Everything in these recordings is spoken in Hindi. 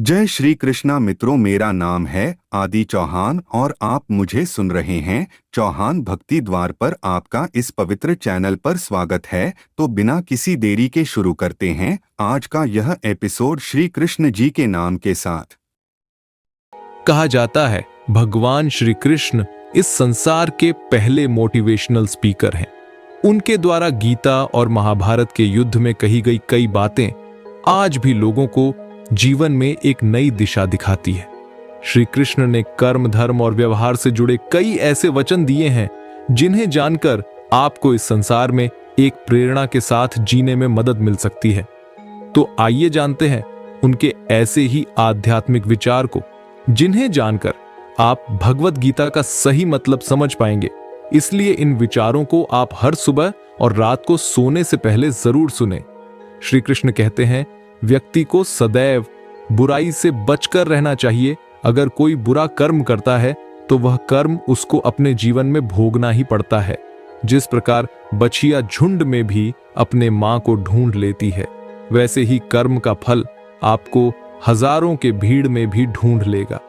जय श्री कृष्णा मित्रों, मेरा नाम है आदि चौहान और आप मुझे सुन रहे हैं चौहान भक्ति द्वार पर। आपका इस पवित्र चैनल पर स्वागत है। तो बिना किसी देरी के शुरू करते हैं आज का यह एपिसोड श्री कृष्ण जी के नाम के साथ। कहा जाता है भगवान श्री कृष्ण इस संसार के पहले मोटिवेशनल स्पीकर हैं। उनके द्वारा गीता और महाभारत के युद्ध में कही गई कई बातें आज भी लोगों को जीवन में एक नई दिशा दिखाती है। श्री कृष्ण ने कर्म, धर्म और व्यवहार से जुड़े कई ऐसे वचन दिए हैं जिन्हें जानकर आपको इस संसार में एक प्रेरणा के साथ जीने में मदद मिल सकती है। तो आइए जानते हैं उनके ऐसे ही आध्यात्मिक विचार को, जिन्हें जानकर आप भगवत गीता का सही मतलब समझ पाएंगे। इसलिए इन विचारों को आप हर सुबह और रात को सोने से पहले जरूर सुने। श्री कृष्ण कहते हैं, व्यक्ति को सदैव बुराई से बचकर रहना चाहिए। अगर कोई बुरा कर्म करता है तो वह कर्म उसको अपने जीवन में भोगना ही पड़ता है। जिस प्रकार बछिया झुंड में भी अपने मां को ढूंढ लेती है, वैसे ही कर्म का फल आपको हजारों के भीड़ में भी ढूंढ लेगा।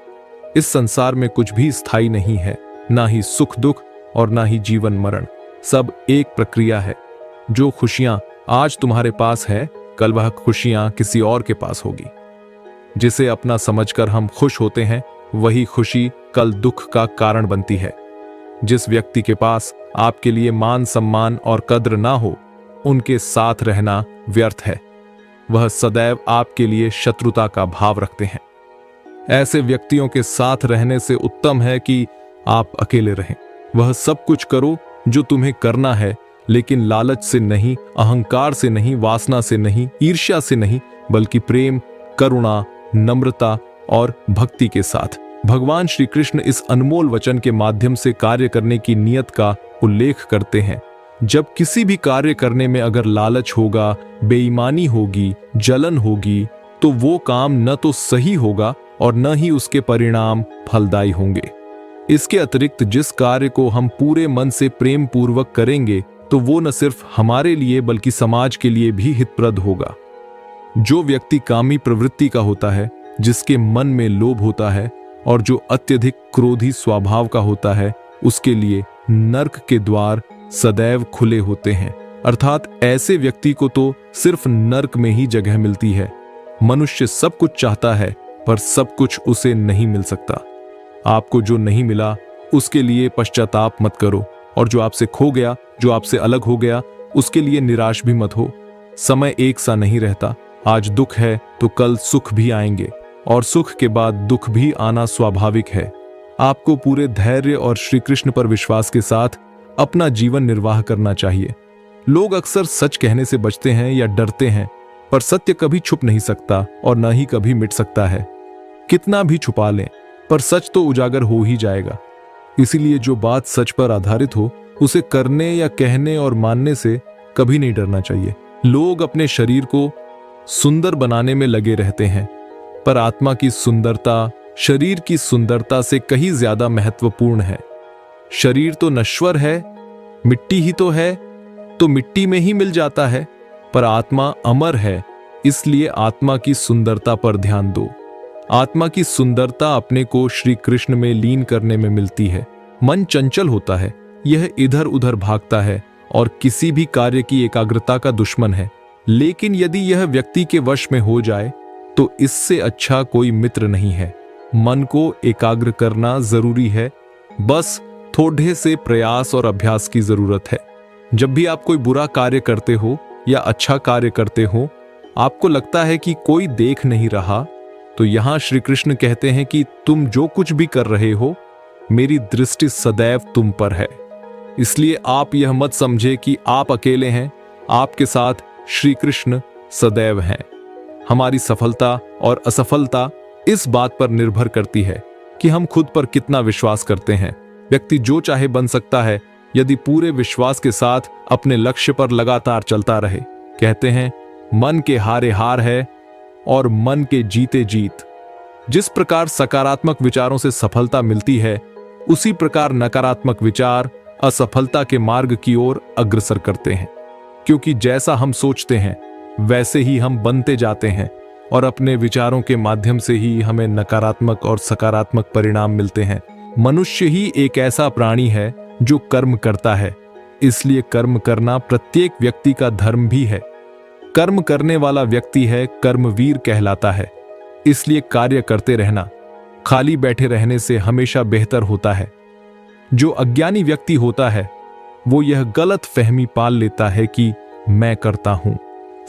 इस संसार में कुछ भी स्थायी नहीं है, ना ही सुख दुख और ना ही जीवन मरण। सब एक प्रक्रिया है। जो खुशियां आज तुम्हारे पास है, कल वह खुशियां किसी और के पास होगी। जिसे अपना समझकर हम खुश होते हैं, वही खुशी कल दुख का कारण बनती है। जिस व्यक्ति के पास आपके लिए मान सम्मान और कद्र ना हो, उनके साथ रहना व्यर्थ है। वह सदैव आपके लिए शत्रुता का भाव रखते हैं। ऐसे व्यक्तियों के साथ रहने से उत्तम है कि आप अकेले रहें। वह सब कुछ करो जो तुम्हें करना है, लेकिन लालच से नहीं, अहंकार से नहीं, वासना से नहीं, ईर्ष्या से नहीं, बल्कि प्रेम, करुणा, नम्रता और भक्ति के साथ। भगवान श्री कृष्ण इस अनमोल वचन के माध्यम से कार्य करने की नियत का उल्लेख करते हैं। जब किसी भी कार्य करने में अगर लालच होगा, बेईमानी होगी, जलन होगी, तो वो काम न तो सही होगा और न ही उसके परिणाम फलदायी होंगे। इसके अतिरिक्त जिस कार्य को हम पूरे मन से प्रेम पूर्वक करेंगे, तो वो न सिर्फ हमारे लिए बल्कि समाज के लिए भी हितप्रद होगा। जो व्यक्ति कामी प्रवृत्ति का होता है, जिसके मन में लोभ होता है और जो अत्यधिक क्रोधी स्वभाव का होता है, उसके लिए नर्क के द्वार सदैव खुले होते हैं। अर्थात ऐसे व्यक्ति को तो सिर्फ नर्क में ही जगह मिलती है। मनुष्य सब कुछ चाहता है, पर सब कुछ उसे नहीं मिल सकता। आपको जो नहीं मिला उसके लिए पश्चाताप मत करो, और जो आपसे खो गया, जो आपसे अलग हो गया, उसके लिए निराश भी मत हो। समय एक सा नहीं रहता। आज दुख है तो कल सुख भी आएंगे, और सुख के बाद दुख भी आना स्वाभाविक है। आपको पूरे धैर्य और श्री कृष्ण पर विश्वास के साथ अपना जीवन निर्वाह करना चाहिए। लोग अक्सर सच कहने से बचते हैं या डरते हैं, पर सत्य कभी छुप नहीं सकता और न ही कभी मिट सकता है। कितना भी छुपा लें, पर सच तो उजागर हो ही जाएगा। इसीलिए जो बात सच पर आधारित हो, उसे करने या कहने और मानने से कभी नहीं डरना चाहिए। लोग अपने शरीर को सुंदर बनाने में लगे रहते हैं, पर आत्मा की सुंदरता शरीर की सुंदरता से कहीं ज्यादा महत्वपूर्ण है। शरीर तो नश्वर है, मिट्टी ही तो मिट्टी में ही मिल जाता है, पर आत्मा अमर है। इसलिए आत्मा की सुंदरता पर ध्यान दो। आत्मा की सुंदरता अपने को श्री कृष्ण में लीन करने में मिलती है। मन चंचल होता है, यह इधर उधर भागता है और किसी भी कार्य की एकाग्रता का दुश्मन है। लेकिन यदि यह व्यक्ति के वश में हो जाए, तो इससे अच्छा कोई मित्र नहीं है। मन को एकाग्र करना जरूरी है, बस थोड़े से प्रयास और अभ्यास की जरूरत है। जब भी आप कोई बुरा कार्य करते हो या अच्छा कार्य करते हो, आपको लगता है कि कोई देख नहीं रहा, तो यहां श्री कृष्ण कहते हैं कि तुम जो कुछ भी कर रहे हो, मेरी दृष्टि सदैव तुम पर है। इसलिए आप यह मत समझे कि आप अकेले हैं, आपके साथ श्री कृष्ण सदैव हैं। हमारी सफलता और असफलता इस बात पर निर्भर करती है कि हम खुद पर कितना विश्वास करते हैं। व्यक्ति जो चाहे बन सकता है, यदि पूरे विश्वास के साथ अपने लक्ष्य पर लगातार चलता रहे। कहते हैं, मन के हारे हार है और मन के जीते जीत। जिस प्रकार सकारात्मक विचारों से सफलता मिलती है, उसी प्रकार नकारात्मक विचार असफलता के मार्ग की ओर अग्रसर करते हैं। क्योंकि जैसा हम सोचते हैं, वैसे ही हम बनते जाते हैं, और अपने विचारों के माध्यम से ही हमें नकारात्मक और सकारात्मक परिणाम मिलते हैं। मनुष्य ही एक ऐसा प्राणी है जो कर्म करता है, इसलिए कर्म करना प्रत्येक व्यक्ति का धर्म भी है। कर्म करने वाला व्यक्ति है कर्मवीर कहलाता है, इसलिए कार्य करते रहना खाली बैठे रहने से हमेशा बेहतर होता है। जो अज्ञानी व्यक्ति होता है वो यह गलत फहमी पाल लेता है कि मैं करता हूं,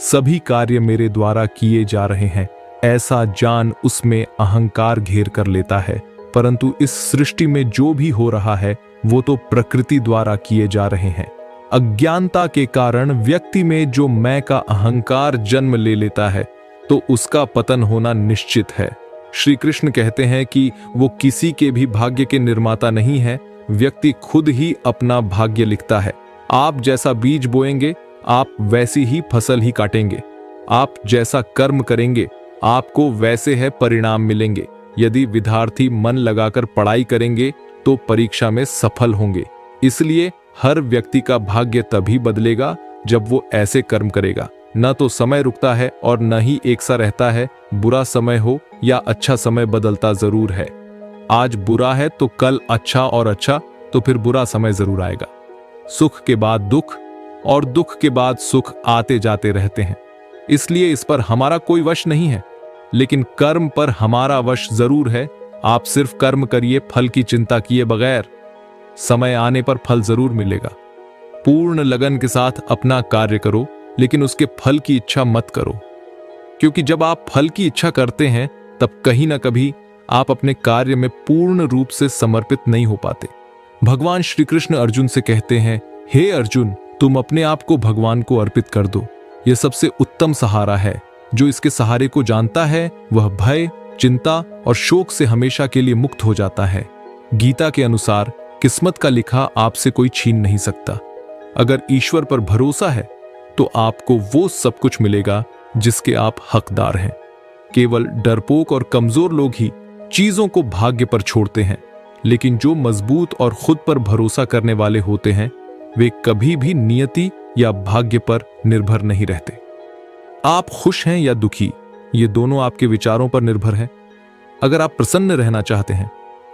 सभी कार्य मेरे द्वारा किए जा रहे हैं, ऐसा जान उसमें अहंकार घेर कर लेता है। परंतु इस सृष्टि में जो भी हो रहा है वो तो प्रकृति द्वारा किए जा रहे हैं। अज्ञानता के कारण व्यक्ति में जो मैं का अहंकार जन्म ले लेता है तो उसका पतन होना निश्चित है। श्री कृष्ण कहते हैं कि वो किसी के भी भाग्य के निर्माता नहीं है, व्यक्ति खुद ही अपना भाग्य लिखता है। आप जैसा बीज बोएंगे आप वैसी ही फसल ही काटेंगे। आप जैसा कर्म करेंगे आपको वैसे है परिणाम मिलेंगे। यदि विद्यार्थी मन लगाकर पढ़ाई करेंगे तो परीक्षा में सफल होंगे। इसलिए हर व्यक्ति का भाग्य तभी बदलेगा जब वो ऐसे कर्म करेगा। न तो समय रुकता है और न ही एक सा रहता है। बुरा समय हो या अच्छा समय बदलता जरूर है। आज बुरा है तो कल अच्छा, और अच्छा तो फिर बुरा समय जरूर आएगा। सुख के बाद दुख और दुख के बाद सुख आते जाते रहते हैं, इसलिए इस पर हमारा कोई वश नहीं है। लेकिन कर्म पर हमारा वश जरूर है। आप सिर्फ कर्म करिए, फल की चिंता किए बगैर, समय आने पर फल जरूर मिलेगा। पूर्ण लगन के साथ अपना कार्य करो, लेकिन उसके फल की इच्छा मत करो, क्योंकि जब आप फल की इच्छा करते हैं तब कहीं ना कभी आप अपने कार्य में पूर्ण रूप से समर्पित नहीं हो पाते। भगवान श्री कृष्ण अर्जुन से कहते हैं, हे अर्जुन, तुम अपने आप को भगवान को अर्पित कर दो। यह सबसे उत्तम सहारा है। जो इसके सहारे को जानता है वह भय, चिंता और शोक से हमेशा के लिए मुक्त हो जाता है। गीता के अनुसार किस्मत का लिखा आपसे कोई छीन नहीं सकता। अगर ईश्वर पर भरोसा है तो आपको वो सब कुछ मिलेगा जिसके आप हकदार हैं। केवल डरपोक और कमजोर लोग ही चीजों को भाग्य पर छोड़ते हैं, लेकिन जो मजबूत और खुद पर भरोसा करने वाले होते हैं वे कभी भी नियति या भाग्य पर निर्भर नहीं रहते। आप खुश हैं या दुखी, ये दोनों आपके विचारों पर निर्भर है। अगर आप प्रसन्न रहना चाहते हैं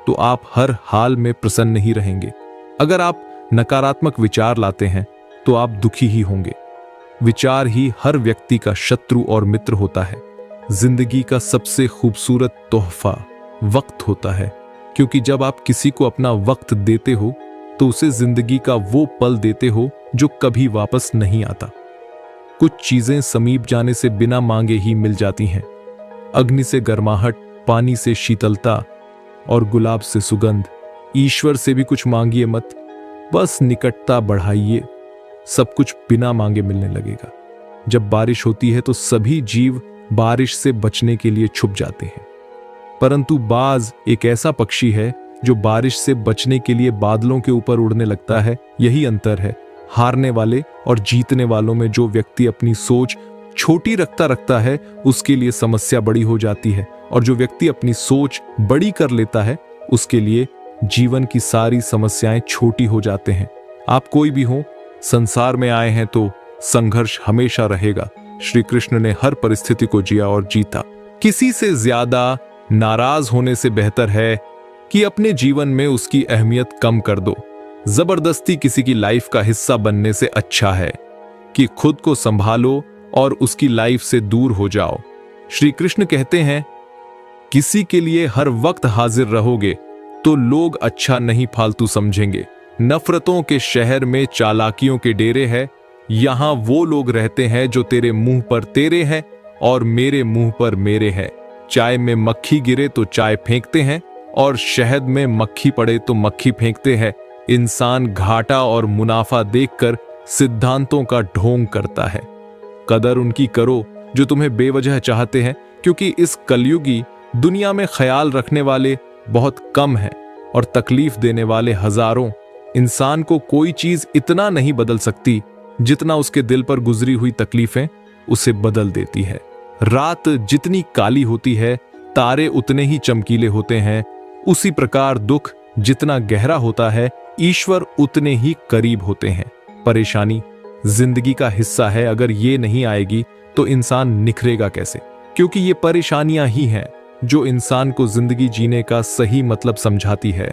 तो आप हर हाल में प्रसन्न ही रहेंगे। अगर आप नकारात्मक विचार लाते हैं तो आप दुखी ही होंगे। विचार ही हर व्यक्ति का शत्रु और मित्र होता है। जिंदगी का सबसे खूबसूरत तोहफा वक्त होता है, क्योंकि जब आप किसी को अपना वक्त देते हो तो उसे जिंदगी का वो पल देते हो जो कभी वापस नहीं आता। कुछ चीजें समीप जाने से बिना मांगे ही मिल जाती हैं। अग्नि से गर्माहट, पानी से शीतलता और गुलाब से सुगंध। ईश्वर से भी कुछ मांगिए मत, बस निकटता बढ़ाइए, सब कुछ बिना मांगे मिलने लगेगा। जब बारिश होती है तो सभी जीव बारिश से बचने के लिए छुप जाते हैं, परंतु बाज एक ऐसा पक्षी है जो बारिश से बचने के लिए बादलों के ऊपर उड़ने लगता है। यही अंतर है हारने वाले और जीतने वालों में। जो व्यक्ति अपनी सोच छोटी रखता है उसके लिए समस्या बड़ी हो जाती है, और जो व्यक्ति अपनी सोच बड़ी कर लेता है उसके लिए जीवन की सारी समस्याएं छोटी हो जाते हैं। आप कोई भी हो, संसार में आए हैं तो संघर्ष हमेशा रहेगा। श्री कृष्ण ने हर परिस्थिति को जिया और जीता। किसी से ज्यादा नाराज होने से बेहतर है कि अपने जीवन में उसकी अहमियत कम कर दो। जबरदस्ती किसी की लाइफ का हिस्सा बनने से अच्छा है कि खुद को संभालो और उसकी लाइफ से दूर हो जाओ। श्री कृष्ण कहते हैं, किसी के लिए हर वक्त हाजिर रहोगे तो लोग अच्छा नहीं फालतू समझेंगे। नफरतों के शहर में चालाकियों के डेरे हैं। यहां वो लोग रहते हैं जो तेरे मुंह पर तेरे हैं और मेरे मुंह पर मेरे हैं। चाय में मक्खी गिरे तो चाय फेंकते हैं और शहद में मक्खी पड़े तो मक्खी फेंकते हैं। इंसान घाटा और मुनाफा देखकर सिद्धांतों का ढोंग करता है। कदर उनकी करो जो तुम्हें बेवजह चाहते हैं, क्योंकि इस कलयुगी दुनिया में ख्याल रखने वाले बहुत कम हैं और तकलीफ देने वाले हजारों। इंसान को कोई चीज इतना नहीं बदल सकती जितना उसके दिल पर गुजरी हुई तकलीफें उसे बदल देती है। रात जितनी काली होती है तारे उतने ही चमकीले होते हैं। उसी प्रकार दुख जितना गहरा होता है ईश्वर उतने ही करीब होते हैं। परेशानी जिंदगी का हिस्सा है, अगर ये नहीं आएगी तो इंसान निखरेगा कैसे? क्योंकि ये परेशानियां ही हैं जो इंसान को जिंदगी जीने का सही मतलब समझाती है।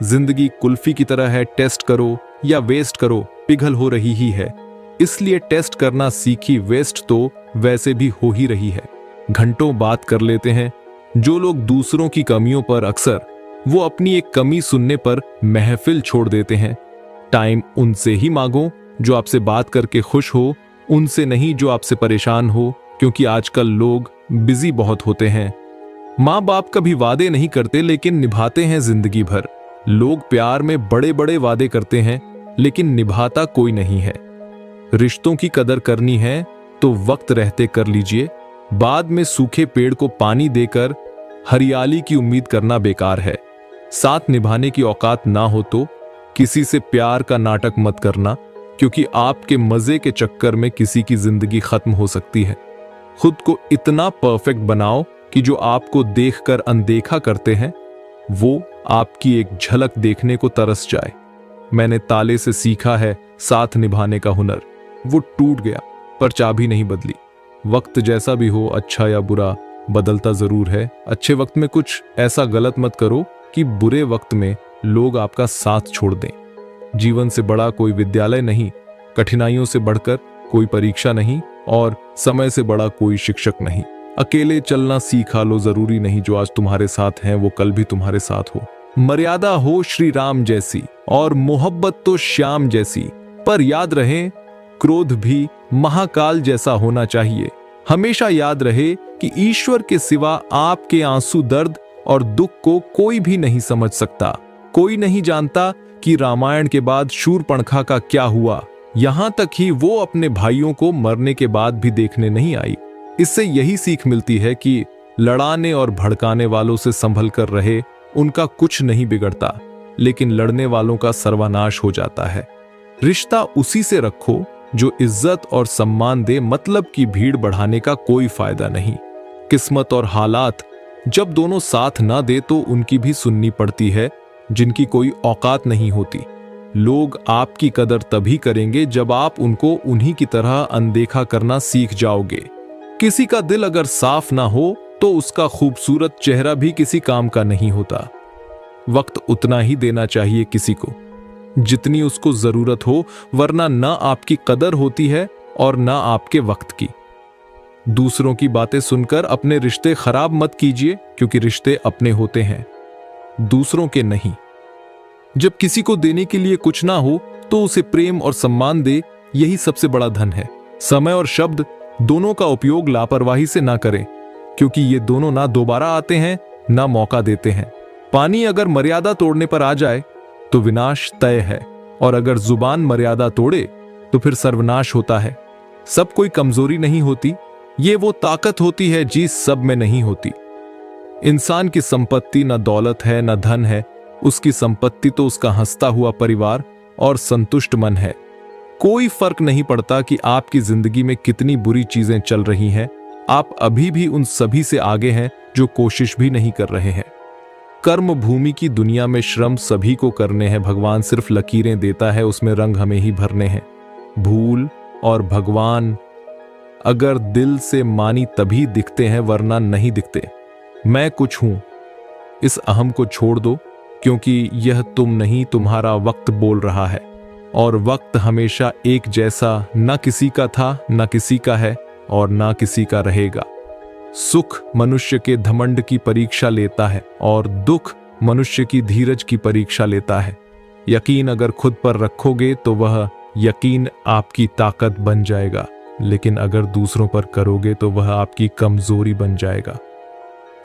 जिंदगी कुल्फी की तरह है, टेस्ट करो या वेस्ट करो, पिघल हो रही ही है। इसलिए टेस्ट करना सीखी, वेस्ट तो वैसे भी हो ही रही है। घंटों बात कर लेते हैं जो लोग दूसरों की कमियों पर, अक्सर वो अपनी एक कमी सुनने पर महफिल छोड़ देते हैं। टाइम उनसे ही मांगो जो आपसे बात करके खुश हो, उनसे नहीं जो आपसे परेशान हो, क्योंकि आजकल लोग बिजी बहुत होते हैं। माँ बाप कभी वादे नहीं करते लेकिन निभाते हैं जिंदगी भर। लोग प्यार में बड़े बड़े वादे करते हैं लेकिन निभाता कोई नहीं है। रिश्तों की कदर करनी है तो वक्त रहते कर लीजिए। बाद में सूखे पेड़ को पानी देकर हरियाली की उम्मीद करना बेकार है। साथ निभाने की औकात ना हो तो किसी से प्यार का नाटक मत करना, क्योंकि आपके मजे के चक्कर में किसी की जिंदगी खत्म हो सकती है। खुद को इतना परफेक्ट बनाओ कि जो आपको देखकर अनदेखा करते हैं वो आपकी एक झलक देखने को तरस जाए। मैंने ताले से सीखा है साथ निभाने का हुनर। वो टूट गया पर चाबी नहीं बदली। वक्त जैसा भी हो, अच्छा या बुरा, बदलता जरूर है। अच्छे वक्त में कुछ ऐसा गलत मत करो कि बुरे वक्त में लोग आपका साथ छोड़ दें। जीवन से बड़ा कोई विद्यालय नहीं, कठिनाइयों से बढ़कर कोई परीक्षा नहीं, और समय से बड़ा कोई शिक्षक नहीं। अकेले चलना सीखा लो, जरूरी नहीं जो आज तुम्हारे साथ हैं वो कल भी तुम्हारे साथ हो। मर्यादा हो श्री राम जैसी और मोहब्बत तो श्याम जैसी, पर याद रहे क्रोध भी महाकाल जैसा होना चाहिए। हमेशा याद रहे कि ईश्वर के सिवा आपके आंसू, दर्द और दुख को कोई भी नहीं समझ सकता। कोई नहीं जानता कि रामायण के बाद शूरपणखा का क्या हुआ। यहां तक ही वो अपने भाइयों को मरने के बाद भी देखने नहीं आई। इससे यही सीख मिलती है कि लड़ाने और भड़काने वालों से संभल कर रहे, उनका कुछ नहीं बिगड़ता, लेकिन लड़ने वालों का सर्वनाश हो जाता है। रिश्ता उसी से रखो जो इज्जत और सम्मान दे, मतलब की भीड़ बढ़ाने का कोई फायदा नहीं। किस्मत और हालात जब दोनों साथ ना दे तो उनकी भी सुननी पड़ती है जिनकी कोई औकात नहीं होती। लोग आपकी कदर तभी करेंगे जब आप उनको उन्हीं की तरह अनदेखा करना सीख जाओगे। किसी का दिल अगर साफ ना हो तो उसका खूबसूरत चेहरा भी किसी काम का नहीं होता। वक्त उतना ही देना चाहिए किसी को जितनी उसको जरूरत हो, वरना ना आपकी कदर होती है और ना आपके वक्त की। दूसरों की बातें सुनकर अपने रिश्ते खराब मत कीजिए, क्योंकि रिश्ते अपने होते हैं, दूसरों के नहीं। जब किसी को देने के लिए कुछ ना हो तो उसे प्रेम और सम्मान दे, यही सबसे बड़ा धन है। समय और शब्द दोनों का उपयोग लापरवाही से ना करें, क्योंकि ये दोनों ना दोबारा आते हैं ना मौका देते हैं। पानी अगर मर्यादा तोड़ने पर आ जाए तो विनाश तय है, और अगर जुबान मर्यादा तोड़े तो फिर सर्वनाश होता है। सब कोई कमजोरी नहीं होती, ये वो ताकत होती है जी सब में नहीं होती। इंसान की संपत्ति न दौलत है न धन है, उसकी संपत्ति तो उसका हंसता हुआ परिवार और संतुष्ट मन है। कोई फर्क नहीं पड़ता कि आपकी जिंदगी में कितनी बुरी चीजें चल रही हैं, आप अभी भी उन सभी से आगे हैं जो कोशिश भी नहीं कर रहे हैं। कर्म भूमि की दुनिया में श्रम सभी को करने हैं, भगवान सिर्फ लकीरें देता है, उसमें रंग हमें ही भरने हैं। भूल और भगवान अगर दिल से मानी तभी दिखते हैं, वरना नहीं दिखते। मैं कुछ हूं, इस अहम को छोड़ दो, क्योंकि यह तुम नहीं तुम्हारा वक्त बोल रहा है, और वक्त हमेशा एक जैसा न किसी का था न किसी का है और न किसी का रहेगा। सुख मनुष्य के घमंड की परीक्षा लेता है और दुख मनुष्य की धीरज की परीक्षा लेता है। यकीन अगर खुद पर रखोगे तो वह यकीन आपकी ताकत बन जाएगा, लेकिन अगर दूसरों पर करोगे तो वह आपकी कमजोरी बन जाएगा।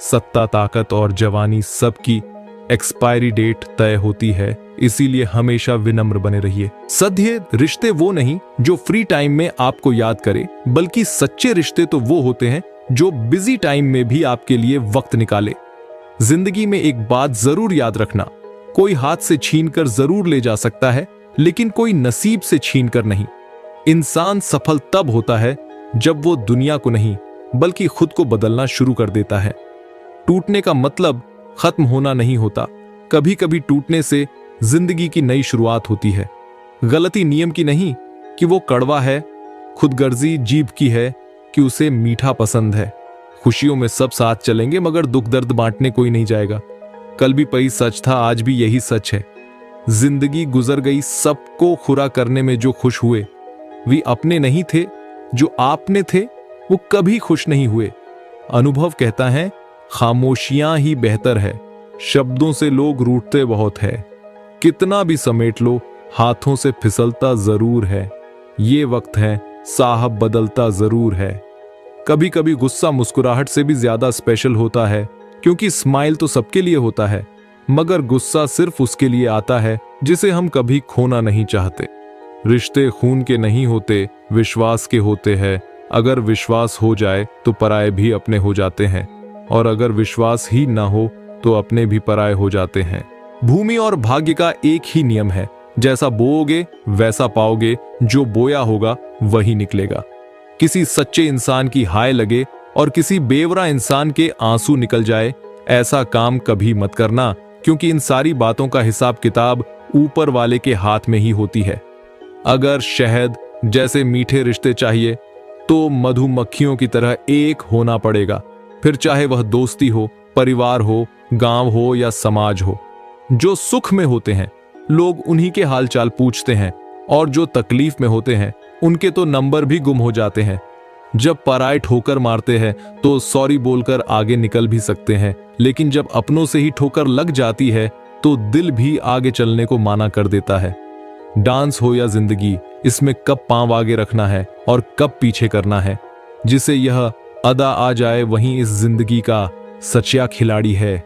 सत्ता, ताकत और जवानी सबकी एक्सपायरी डेट तय होती है, इसीलिए हमेशा विनम्र बने रहिए। सच्चे रिश्ते वो नहीं जो फ्री टाइम में आपको याद करे, बल्कि सच्चे रिश्ते तो वो होते हैं जो बिजी टाइम में भी आपके लिए वक्त निकाले। जिंदगी में एक बात जरूर याद रखना, कोई हाथ से छीनकर जरूर ले जा सकता है, लेकिन कोई नसीब से छीनकर नहीं। इंसान सफल तब होता है जब वो दुनिया को नहीं बल्कि खुद को बदलना शुरू कर देता है। टूटने का मतलब खत्म होना नहीं होता, कभी कभी टूटने से जिंदगी की नई शुरुआत होती है। गलती नियम की नहीं कि वो कड़वा है, खुदगर्जी जीभ की है कि उसे मीठा पसंद है। खुशियों में सब साथ चलेंगे मगर दुख दर्द बांटने कोई नहीं जाएगा। कल भी वही सच था, आज भी यही सच है। जिंदगी गुजर गई, सबको खुरा करने में जो खुश हुए वे अपने नहीं थे, जो आपने थे वो कभी खुश नहीं हुए। अनुभव कहता है खामोशियां ही बेहतर है, शब्दों से लोग रूठते बहुत है। कितना भी समेट लो हाथों से फिसलता जरूर है। ये वक्त है साहब बदलता जरूर है। कभी कभी गुस्सा मुस्कुराहट से भी ज्यादा स्पेशल होता है, क्योंकि स्माइल तो सबके लिए होता है मगर गुस्सा सिर्फ उसके लिए आता है जिसे हम कभी खोना नहीं चाहते। रिश्ते खून के नहीं होते, विश्वास के होते हैं। अगर विश्वास हो जाए तो पराये भी अपने हो जाते हैं, और अगर विश्वास ही ना हो तो अपने भी पराये हो जाते हैं। भूमि और भाग्य का एक ही नियम है, जैसा बोओगे वैसा पाओगे, जो बोया होगा वही निकलेगा। किसी सच्चे इंसान की हाय लगे और किसी बेवरा इंसान के आंसू निकल जाए, ऐसा काम कभी मत करना, क्योंकि इन सारी बातों का हिसाब किताब ऊपर वाले के हाथ में ही होती है। अगर शहद जैसे मीठे रिश्ते चाहिए तो मधुमक्खियों की तरह एक होना पड़ेगा, फिर चाहे वह दोस्ती हो, परिवार हो, गांव हो या समाज हो। जो सुख में होते हैं लोग उन्हीं के हालचाल पूछते हैं, और जो तकलीफ में होते हैं उनके तो नंबर भी गुम हो जाते हैं। जब पराये ठोकर मारते हैं तो सॉरी बोलकर आगे निकल भी सकते हैं, लेकिन जब अपनों से ही ठोकर लग जाती है तो दिल भी आगे चलने को माना कर देता है। डांस हो या जिंदगी, इसमें कब पांव आगे रखना है और कब पीछे करना है। जिसे यह अदा आ जाए वहीं इस जिंदगी का सच्चा खिलाड़ी है।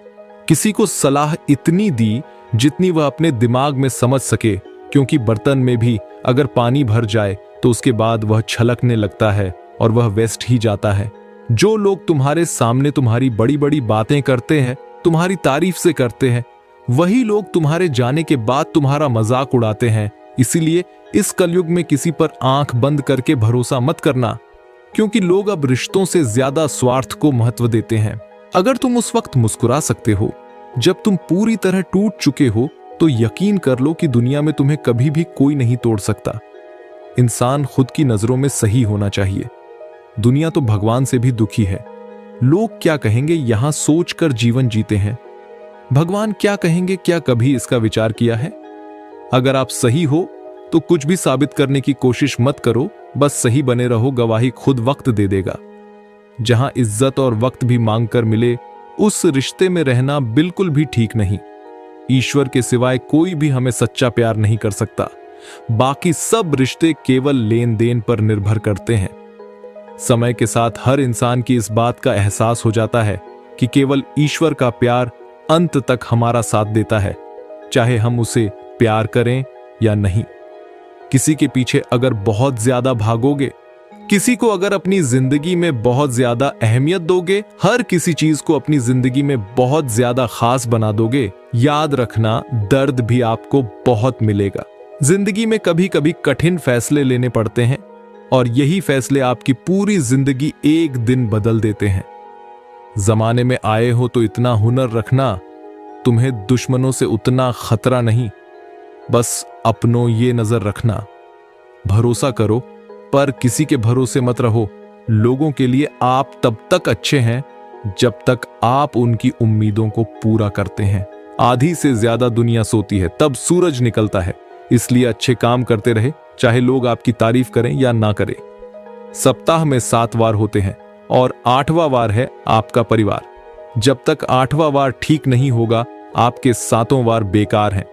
किसी को सलाह इतनी दी जितनी वह अपने दिमाग में समझ सके, क्योंकि बर्तन में भी अगर पानी भर जाए तो उसके बाद वह छलकने लगता है और वह वेस्ट ही जाता है। जो लोग तुम्हारे सामने तुम्हारी बड़ी बड़ी बातें करते हैं, तुम्हारी तारीफ से करते हैं, वही लोग तुम्हारे जाने के बाद तुम्हारा मजाक उड़ाते हैं। इसीलिए इस कलयुग में किसी पर आंख बंद करके भरोसा मत करना, क्योंकि लोग अब रिश्तों से ज्यादा स्वार्थ को महत्व देते हैं। अगर तुम उस वक्त मुस्कुरा सकते हो जब तुम पूरी तरह टूट चुके हो, तो यकीन कर लो कि दुनिया में तुम्हें कभी भी कोई नहीं तोड़ सकता। इंसान खुद की नजरों में सही होना चाहिए। दुनिया तो भगवान से भी दुखी है। लोग क्या कहेंगे यहां सोचकर जीवन जीते हैं। भगवान क्या कहेंगे, क्या कभी इसका विचार किया है? अगर आप सही हो तो कुछ भी साबित करने की कोशिश मत करो, बस सही बने रहो, गवाही खुद वक्त दे देगा। जहां इज्जत और वक्त भी मांग कर मिले, उस रिश्ते में रहना बिल्कुल भी ठीक नहीं। ईश्वर के सिवाय कोई भी हमें सच्चा प्यार नहीं कर सकता। बाकी सब रिश्ते केवल लेन देन पर निर्भर करते हैं। समय के साथ हर इंसान की इस बात का एहसास हो जाता है कि केवल ईश्वर का प्यार अंत तक हमारा साथ देता है, चाहे हम उसे प्यार करें या नहीं। किसी के पीछे अगर बहुत ज्यादा भागोगे, किसी को अगर अपनी जिंदगी में बहुत ज्यादा अहमियत दोगे, हर किसी चीज को अपनी जिंदगी में बहुत ज्यादा खास बना दोगे, याद रखना दर्द भी आपको बहुत मिलेगा। जिंदगी में कभी कभी कठिन फैसले लेने पड़ते हैं, और यही फैसले आपकी पूरी जिंदगी एक दिन बदल देते हैं। जमाने में आए हो तो इतना हुनर रखना, तुम्हें दुश्मनों से उतना खतरा नहीं। बस अपनों ये नजर रखना, भरोसा करो पर किसी के भरोसे मत रहो। लोगों के लिए आप तब तक अच्छे हैं जब तक आप उनकी उम्मीदों को पूरा करते हैं। आधी से ज्यादा दुनिया सोती है, तब सूरज निकलता है। इसलिए अच्छे काम करते रहे, चाहे लोग आपकी तारीफ करें या ना करें। सप्ताह में 7 वार होते हैं और 8वां वार है आपका परिवार। जब तक 8वां वार ठीक नहीं होगा, आपके 7 वार बेकार हैं।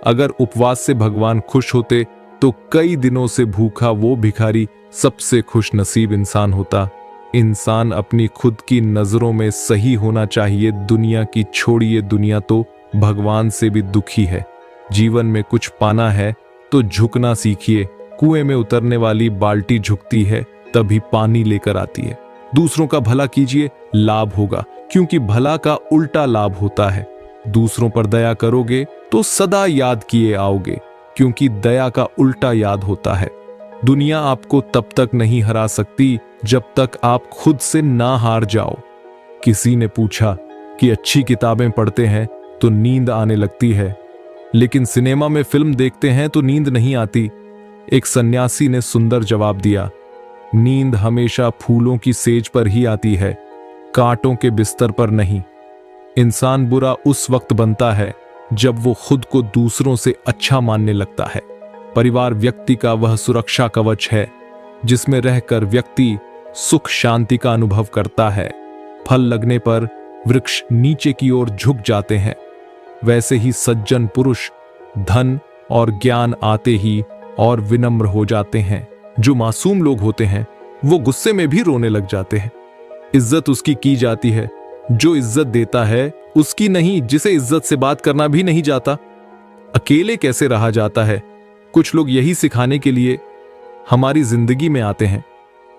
अगर उपवास से भगवान खुश होते तो कई दिनों से भूखा वो भिखारी सबसे खुश नसीब इंसान होता। इंसान अपनी खुद की नजरों में सही होना चाहिए। दुनिया की छोड़िए, दुनिया तो भगवान से भी दुखी है। जीवन में कुछ पाना है तो झुकना सीखिए। कुएं में उतरने वाली बाल्टी झुकती है तभी पानी लेकर आती है। दूसरों का भला कीजिए, लाभ होगा, क्योंकि भला का उल्टा लाभ होता है। दूसरों पर दया करोगे तो सदा याद किए आओगे, क्योंकि दया का उल्टा याद होता है। दुनिया आपको तब तक नहीं हरा सकती जब तक आप खुद से ना हार जाओ। किसी ने पूछा कि अच्छी किताबें पढ़ते हैं तो नींद आने लगती है, लेकिन सिनेमा में फिल्म देखते हैं तो नींद नहीं आती। एक सन्यासी ने सुंदर जवाब दिया, नींद हमेशा फूलों की सेज पर ही आती है, कांटों के बिस्तर पर नहीं। इंसान बुरा उस वक्त बनता है जब वो खुद को दूसरों से अच्छा मानने लगता है। परिवार व्यक्ति का वह सुरक्षा कवच है जिसमें रहकर व्यक्ति सुख शांति का अनुभव करता है। फल लगने पर वृक्ष नीचे की ओर झुक जाते हैं, वैसे ही सज्जन पुरुष धन और ज्ञान आते ही और विनम्र हो जाते हैं। जो मासूम लोग होते हैं वो गुस्से में भी रोने लग जाते हैं। इज्जत उसकी की जाती है जो इज्जत देता है, उसकी नहीं जिसे इज्जत से बात करना भी नहीं जाता। अकेले कैसे रहा जाता है, कुछ लोग यही सिखाने के लिए हमारी जिंदगी में आते हैं।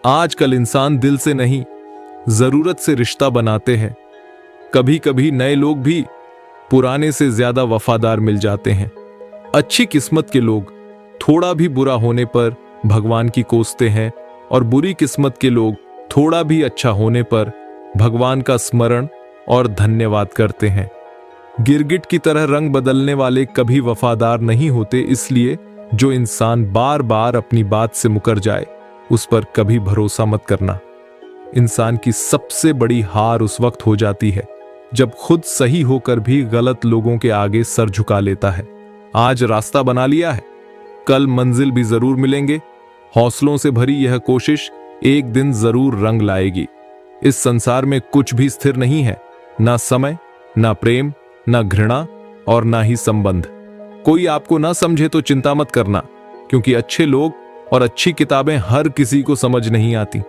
आजकल इंसान दिल से नहीं, जरूरत से रिश्ता बनाते हैं। कभी कभी नए लोग भी पुराने से ज्यादा वफादार मिल जाते हैं। अच्छी किस्मत के लोग थोड़ा भी बुरा होने पर भगवान की कोसते हैं और बुरी किस्मत के लोग थोड़ा भी अच्छा होने पर भगवान का स्मरण और धन्यवाद करते हैं। गिरगिट की तरह रंग बदलने वाले कभी वफादार नहीं होते, इसलिए जो इंसान बार बार अपनी बात से मुकर जाए उस पर कभी भरोसा मत करना। इंसान की सबसे बड़ी हार उस वक्त हो जाती है जब खुद सही होकर भी गलत लोगों के आगे सर झुका लेता है। आज रास्ता बना लिया है, कल मंजिल भी जरूर मिलेंगे। हौसलों से भरी यह कोशिश एक दिन जरूर रंग लाएगी। इस संसार में कुछ भी स्थिर नहीं है, ना समय, ना प्रेम, ना घृणा और ना ही संबंध। कोई आपको ना समझे तो चिंता मत करना, क्योंकि अच्छे लोग और अच्छी किताबें हर किसी को समझ नहीं आती।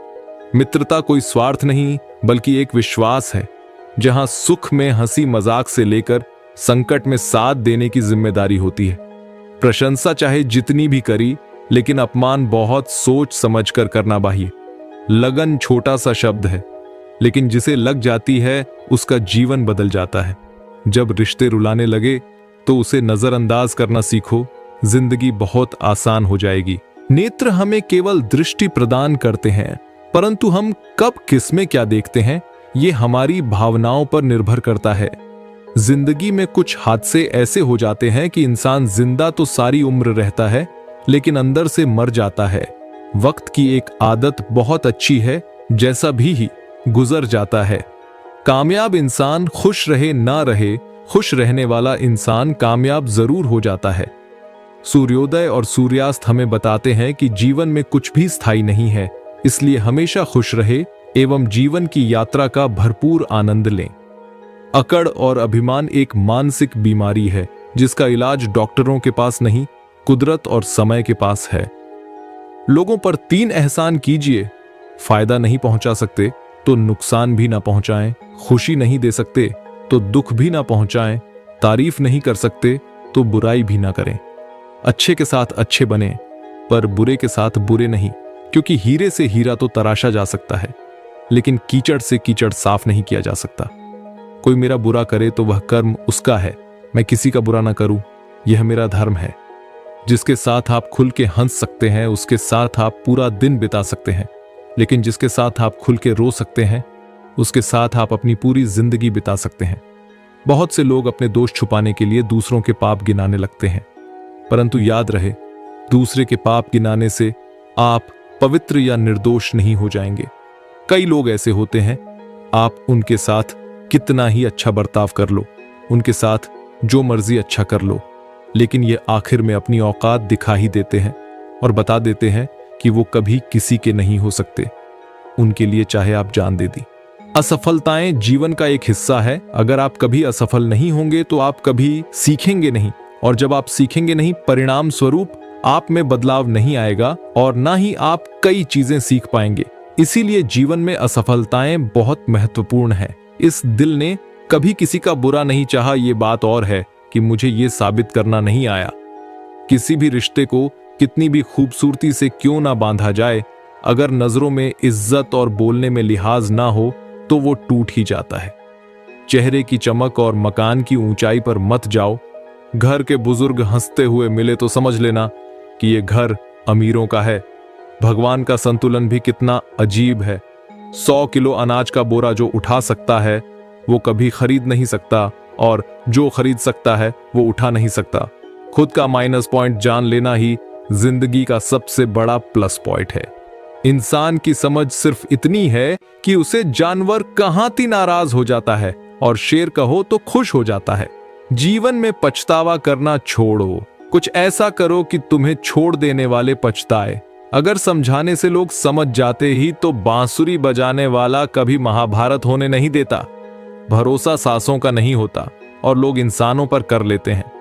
मित्रता कोई स्वार्थ नहीं बल्कि एक विश्वास है, जहां सुख में हंसी मजाक से लेकर संकट में साथ देने की जिम्मेदारी होती है। प्रशंसा चाहे जितनी भी करी, लेकिन अपमान बहुत सोच समझ कर करना चाहिए। लगन छोटा सा शब्द है, लेकिन जिसे लग जाती है उसका जीवन बदल जाता है। जब रिश्ते रुलाने लगे तो उसे नजरअंदाज करना सीखो, जिंदगी बहुत आसान हो जाएगी। नेत्र हमें केवल दृष्टि प्रदान करते हैं, परंतु हम कब किसमें क्या देखते हैं ये हमारी भावनाओं पर निर्भर करता है। जिंदगी में कुछ हादसे ऐसे हो जाते हैं कि इंसान जिंदा तो सारी उम्र रहता है, लेकिन अंदर से मर जाता है। वक्त की एक आदत बहुत अच्छी है, जैसा भी ही गुजर जाता है। कामयाब इंसान खुश रहे ना रहे, खुश रहने वाला इंसान कामयाब जरूर हो जाता है। सूर्योदय और सूर्यास्त हमें बताते हैं कि जीवन में कुछ भी स्थायी नहीं है, इसलिए हमेशा खुश रहे एवं जीवन की यात्रा का भरपूर आनंद लें। अकड़ और अभिमान एक मानसिक बीमारी है जिसका इलाज डॉक्टरों के पास नहीं, कुदरत और समय के पास है। लोगों पर 3 एहसान कीजिए, फायदा नहीं पहुंचा सकते तो नुकसान भी ना पहुंचाएं, खुशी नहीं दे सकते तो दुख भी ना पहुंचाएं, तारीफ नहीं कर सकते तो बुराई भी ना करें। अच्छे के साथ अच्छे बने, पर बुरे के साथ बुरे नहीं, क्योंकि हीरे से हीरा तो तराशा जा सकता है, लेकिन कीचड़ से कीचड़ साफ नहीं किया जा सकता। कोई मेरा बुरा करे तो वह कर्म उसका है, मैं किसी का बुरा ना करूं, यह मेरा धर्म है। जिसके साथ आप खुल के हंस सकते हैं उसके साथ आप पूरा दिन बिता सकते हैं, लेकिन जिसके साथ आप खुल के रो सकते हैं उसके साथ आप अपनी पूरी जिंदगी बिता सकते हैं। बहुत से लोग अपने दोष छुपाने के लिए दूसरों के पाप गिनाने लगते हैं, परंतु याद रहे, दूसरे के पाप गिनाने से आप पवित्र या निर्दोष नहीं हो जाएंगे। कई लोग ऐसे होते हैं, आप उनके साथ कितना ही अच्छा बर्ताव कर लो, उनके साथ जो मर्जी अच्छा कर लो, लेकिन ये आखिर में अपनी औकात दिखा ही देते हैं और बता देते हैं कि वो कभी किसी के नहीं हो सकते, उनके लिए चाहे आप जान दे दी। असफलताएं जीवन का एक हिस्सा है। अगर आप कभी असफल नहीं होंगे तो आप कभी सीखेंगे नहीं, और जब आप सीखेंगे नहीं, परिणाम स्वरूप आप में बदलाव नहीं आएगा और ना ही आप कई चीजें सीख पाएंगे। इसीलिए जीवन में असफलताएं बहुत महत्वपूर्ण है। इस दिल ने कभी किसी का बुरा नहीं चाहा, ये बात और है कि मुझे ये साबित करना नहीं आया। किसी भी रिश्ते को कितनी भी खूबसूरती से क्यों ना बांधा जाए, अगर नजरों में इज्जत और बोलने में लिहाज ना हो तो वो टूट ही जाता है। चेहरे की चमक और मकान की ऊंचाई पर मत जाओ। घर के बुजुर्ग हंसते हुए मिले तो समझ लेना कि ये घर अमीरों का है। भगवान का संतुलन भी कितना अजीब है। 100 किलो अनाज का बोरा जो उठा सकता है वो कभी खरीद नहीं सकता, और जो खरीद सकता है वो उठा नहीं सकता। खुद का माइनस पॉइंट जान लेना ही जिंदगी का सबसे बड़ा प्लस पॉइंट है। इंसान की समझ सिर्फ इतनी है कि उसे जानवर कहां ती नाराज हो जाता है और शेर कहो तो खुश हो जाता है। जीवन में पछतावा करना छोड़ो, कुछ ऐसा करो कि तुम्हें छोड़ देने वाले पछताए। अगर समझाने से लोग समझ जाते ही तो बांसुरी बजाने वाला कभी महाभारत होने नहीं देता। भरोसा सांसों का नहीं होता और लोग इंसानों पर कर लेते हैं।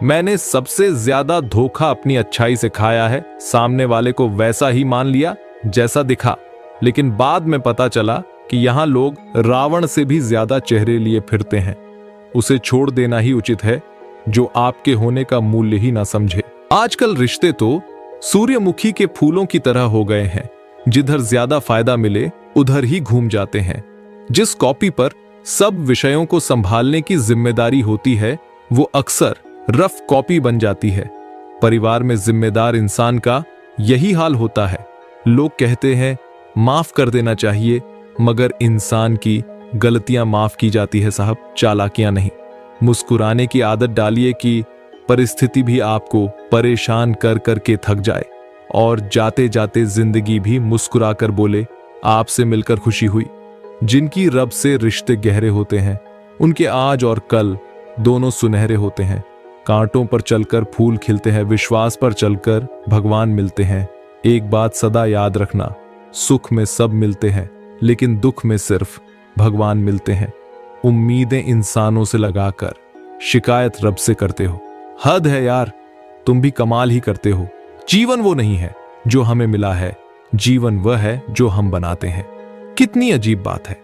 मैंने सबसे ज्यादा धोखा अपनी अच्छाई से खाया है। सामने वाले को वैसा ही मान लिया जैसा दिखा, लेकिन बाद में पता चला कि यहां लोग रावण से भी ज्यादा चेहरे लिए फिरते हैं। उसे छोड़ देना ही उचित है जो आपके होने का मूल्य ही ना समझे। आजकल रिश्ते तो सूर्यमुखी के फूलों की तरह हो गए हैं, जिधर ज्यादा फायदा मिले उधर ही घूम जाते हैं। जिस कॉपी पर सब विषयों को संभालने की जिम्मेदारी होती है वो अक्सर रफ कॉपी बन जाती है। परिवार में जिम्मेदार इंसान का यही हाल होता है। लोग कहते हैं माफ कर देना चाहिए, मगर इंसान की गलतियां माफ की जाती है साहब, चालाकियां नहीं। मुस्कुराने की आदत डालिए कि परिस्थिति भी आपको परेशान कर करके थक जाए और जाते जाते जिंदगी भी मुस्कुरा कर बोले आपसे मिलकर खुशी हुई। जिनकी रब से रिश्ते गहरे होते हैं उनके आज और कल दोनों सुनहरे होते हैं। कांटों पर चलकर फूल खिलते हैं, विश्वास पर चलकर भगवान मिलते हैं। एक बात सदा याद रखना, सुख में सब मिलते हैं लेकिन दुख में सिर्फ भगवान मिलते हैं। उम्मीदें इंसानों से लगाकर शिकायत रब से करते हो। हद है यार, तुम भी कमाल ही करते हो। जीवन वो नहीं है जो हमें मिला है, जीवन वह है जो हम बनाते हैं। कितनी अजीब बात है।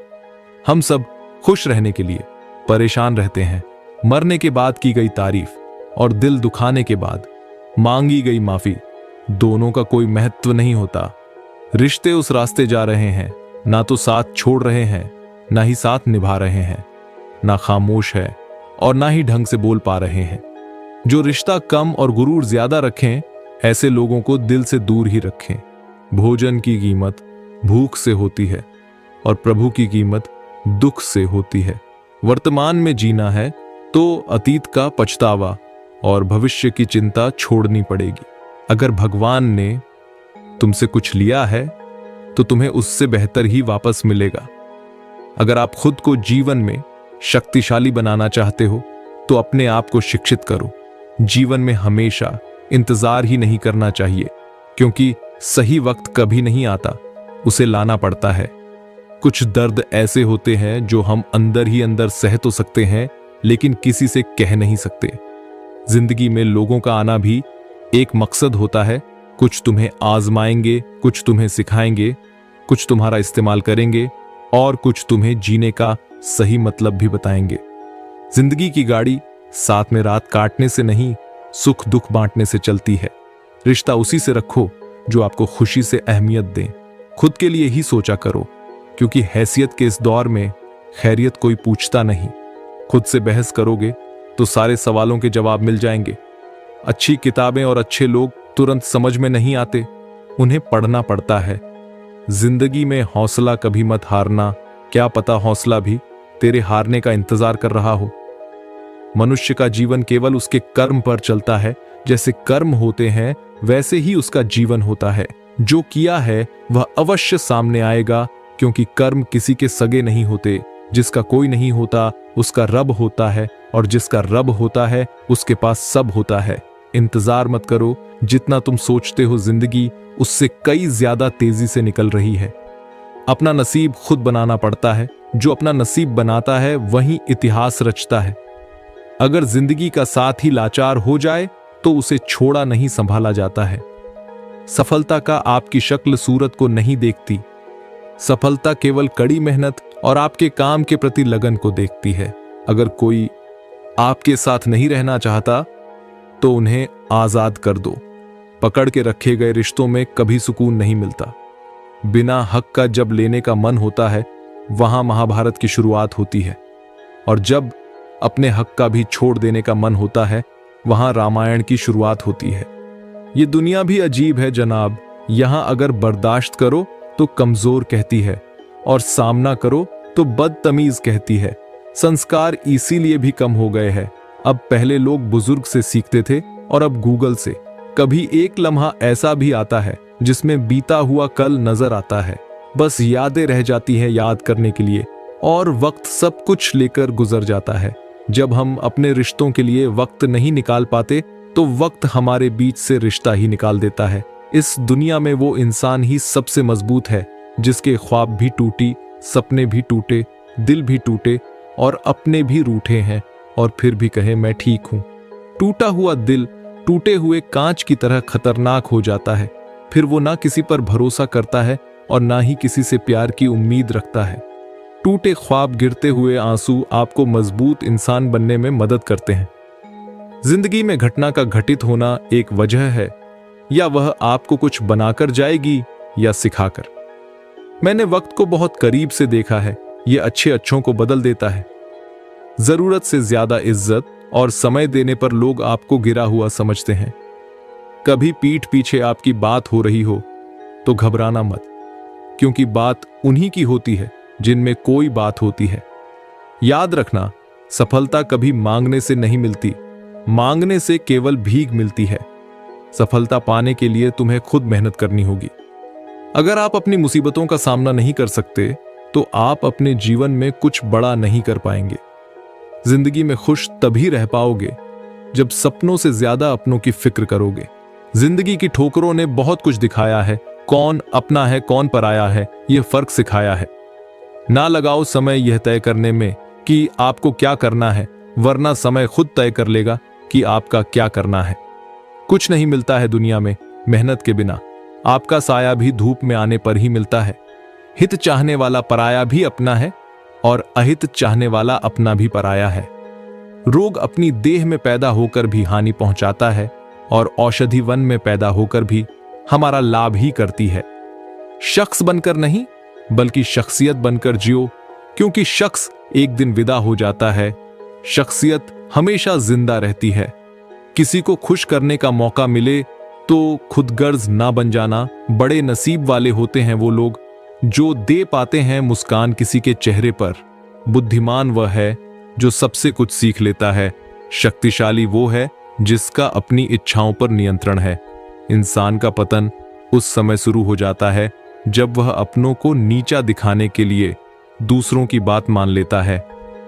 हम सब खुश रहने के लिए परेशान रहते हैं। मरने के बाद की गई तारीफ और दिल दुखाने के बाद मांगी गई माफी, दोनों का कोई महत्व नहीं होता। रिश्ते उस रास्ते जा रहे हैं, ना तो साथ छोड़ रहे हैं ना ही साथ निभा रहे हैं, ना खामोश है और ना ही ढंग से बोल पा रहे हैं। जो रिश्ता कम और गुरूर ज्यादा रखें, ऐसे लोगों को दिल से दूर ही रखें। भोजन की कीमत भूख से होती है और प्रभु की कीमत दुख से होती है। वर्तमान में जीना है तो अतीत का पछतावा और भविष्य की चिंता छोड़नी पड़ेगी। अगर भगवान ने तुमसे कुछ लिया है तो तुम्हें उससे बेहतर ही वापस मिलेगा। अगर आप खुद को जीवन में शक्तिशाली बनाना चाहते हो तो अपने आप को शिक्षित करो। जीवन में हमेशा इंतजार ही नहीं करना चाहिए, क्योंकि सही वक्त कभी नहीं आता, उसे लाना पड़ता है। कुछ दर्द ऐसे होते हैं जो हम अंदर ही अंदर सह तो सकते हैं लेकिन किसी से कह नहीं सकते। जिंदगी में लोगों का आना भी एक मकसद होता है। कुछ तुम्हें आजमाएंगे, कुछ तुम्हें सिखाएंगे, कुछ तुम्हारा इस्तेमाल करेंगे और कुछ तुम्हें जीने का सही मतलब भी बताएंगे। जिंदगी की गाड़ी साथ में रात काटने से नहीं, सुख दुख बांटने से चलती है। रिश्ता उसी से रखो जो आपको खुशी से अहमियत दे। खुद के लिए ही सोचा करो, क्योंकि हैसियत के इस दौर में खैरियत कोई पूछता नहीं। खुद से बहस करोगे तो सारे सवालों के जवाब मिल जाएंगे। अच्छी किताबें और अच्छे लोग तुरंत समझ में नहीं आते, उन्हें पढ़ना पड़ता है। जिंदगी में हौसला कभी मत हारना, क्या पता हौसला भी तेरे हारने का इंतजार कर रहा हो। मनुष्य का जीवन केवल उसके कर्म पर चलता है। जैसे कर्म होते हैं वैसे ही उसका जीवन होता है। जो किया है वह अवश्य सामने आएगा, क्योंकि कर्म किसी के सगे नहीं होते। जिसका कोई नहीं होता उसका रब होता है, और जिसका रब होता है उसके पास सब होता है। इंतजार मत करो, जितना तुम सोचते हो जिंदगी उससे कई ज्यादा तेजी से निकल रही है। अपना नसीब खुद बनाना पड़ता है। जो अपना नसीब बनाता है वही इतिहास रचता है। अगर जिंदगी का साथ ही लाचार हो जाए तो उसे छोड़ा नहीं संभाला जाता है। सफलता का आपकी शक्ल सूरत को नहीं देखती। सफलता केवल कड़ी मेहनत और आपके काम के प्रति लगन को देखती है। अगर कोई आपके साथ नहीं रहना चाहता तो उन्हें आजाद कर दो। पकड़ के रखे गए रिश्तों में कभी सुकून नहीं मिलता। बिना हक का जब लेने का मन होता है वहां महाभारत की शुरुआत होती है, और जब अपने हक का भी छोड़ देने का मन होता है वहां रामायण की शुरुआत होती है। ये दुनिया भी अजीब है जनाब। यहां अगर बर्दाश्त करो तो कमजोर कहती है और सामना करो तो बदतमीज कहती है। संस्कार इसीलिए भी कम हो गए हैं। अब पहले लोग बुजुर्ग से सीखते थे और अब गूगल से। कभी एक लम्हा ऐसा भी आता है जिसमें बीता हुआ कल नजर आता है, बस यादें रह जाती हैं याद करने के लिए, और वक्त सब कुछ लेकर गुजर जाता है। जब हम अपने रिश्तों के लिए वक्त नहीं निकाल पाते तो वक्त हमारे बीच से रिश्ता ही निकाल देता है। इस दुनिया में वो इंसान ही सबसे मजबूत है जिसके ख्वाब भी टूटी, सपने भी टूटे, दिल भी टूटे और अपने भी रूठे हैं, और फिर भी कहे मैं ठीक हूं। टूटा हुआ दिल टूटे हुए कांच की तरह खतरनाक हो जाता है। फिर वो ना किसी पर भरोसा करता है और ना ही किसी से प्यार की उम्मीद रखता है। टूटे ख्वाब, गिरते हुए आंसू आपको मजबूत इंसान बनने में मदद करते हैं। जिंदगी में घटना का घटित होना एक वजह है, या वह आपको कुछ बनाकर जाएगी या सिखाकर। मैंने वक्त को बहुत करीब से देखा है। ये अच्छे अच्छों को बदल देता है। जरूरत से ज्यादा इज्जत और समय देने पर लोग आपको गिरा हुआ समझते हैं। कभी पीठ पीछे आपकी बात हो रही हो तो घबराना मत, क्योंकि बात उन्हीं की होती है जिनमें कोई बात होती है। याद रखना, सफलता कभी मांगने से नहीं मिलती, मांगने से केवल भीख मिलती है। सफलता पाने के लिए तुम्हें खुद मेहनत करनी होगी। अगर आप अपनी मुसीबतों का सामना नहीं कर सकते तो आप अपने जीवन में कुछ बड़ा नहीं कर पाएंगे। जिंदगी में खुश तभी रह पाओगे जब सपनों से ज्यादा अपनों की फिक्र करोगे। जिंदगी की ठोकरों ने बहुत कुछ दिखाया है, कौन अपना है कौन पराया है, यह फर्क सिखाया है। ना लगाओ समय यह तय करने में कि आपको क्या करना है, वरना समय खुद तय कर लेगा कि आपका क्या करना है। कुछ नहीं मिलता है दुनिया में मेहनत के बिना। आपका साया भी धूप में आने पर ही मिलता है। हित चाहने वाला पराया भी अपना है और अहित चाहने वाला अपना भी पराया है। रोग अपनी देह में पैदा होकर भी हानि पहुंचाता है और औषधि वन में पैदा होकर भी हमारा लाभ ही करती है। शख्स बनकर नहीं बल्कि शख्सियत बनकर जियो, क्योंकि शख्स एक दिन विदा हो जाता है, शख्सियत हमेशा जिंदा रहती है। किसी को खुश करने का मौका मिले तो खुदगर्ज ना बन जाना। बड़े नसीब वाले होते हैं वो लोग जो दे पाते हैं मुस्कान किसी के चेहरे पर। बुद्धिमान वह है जो सबसे कुछ सीख लेता है। शक्तिशाली वो है जिसका अपनी इच्छाओं पर नियंत्रण है। इंसान का पतन उस समय शुरू हो जाता है जब वह अपनों को नीचा दिखाने के लिए दूसरों की बात मान लेता है।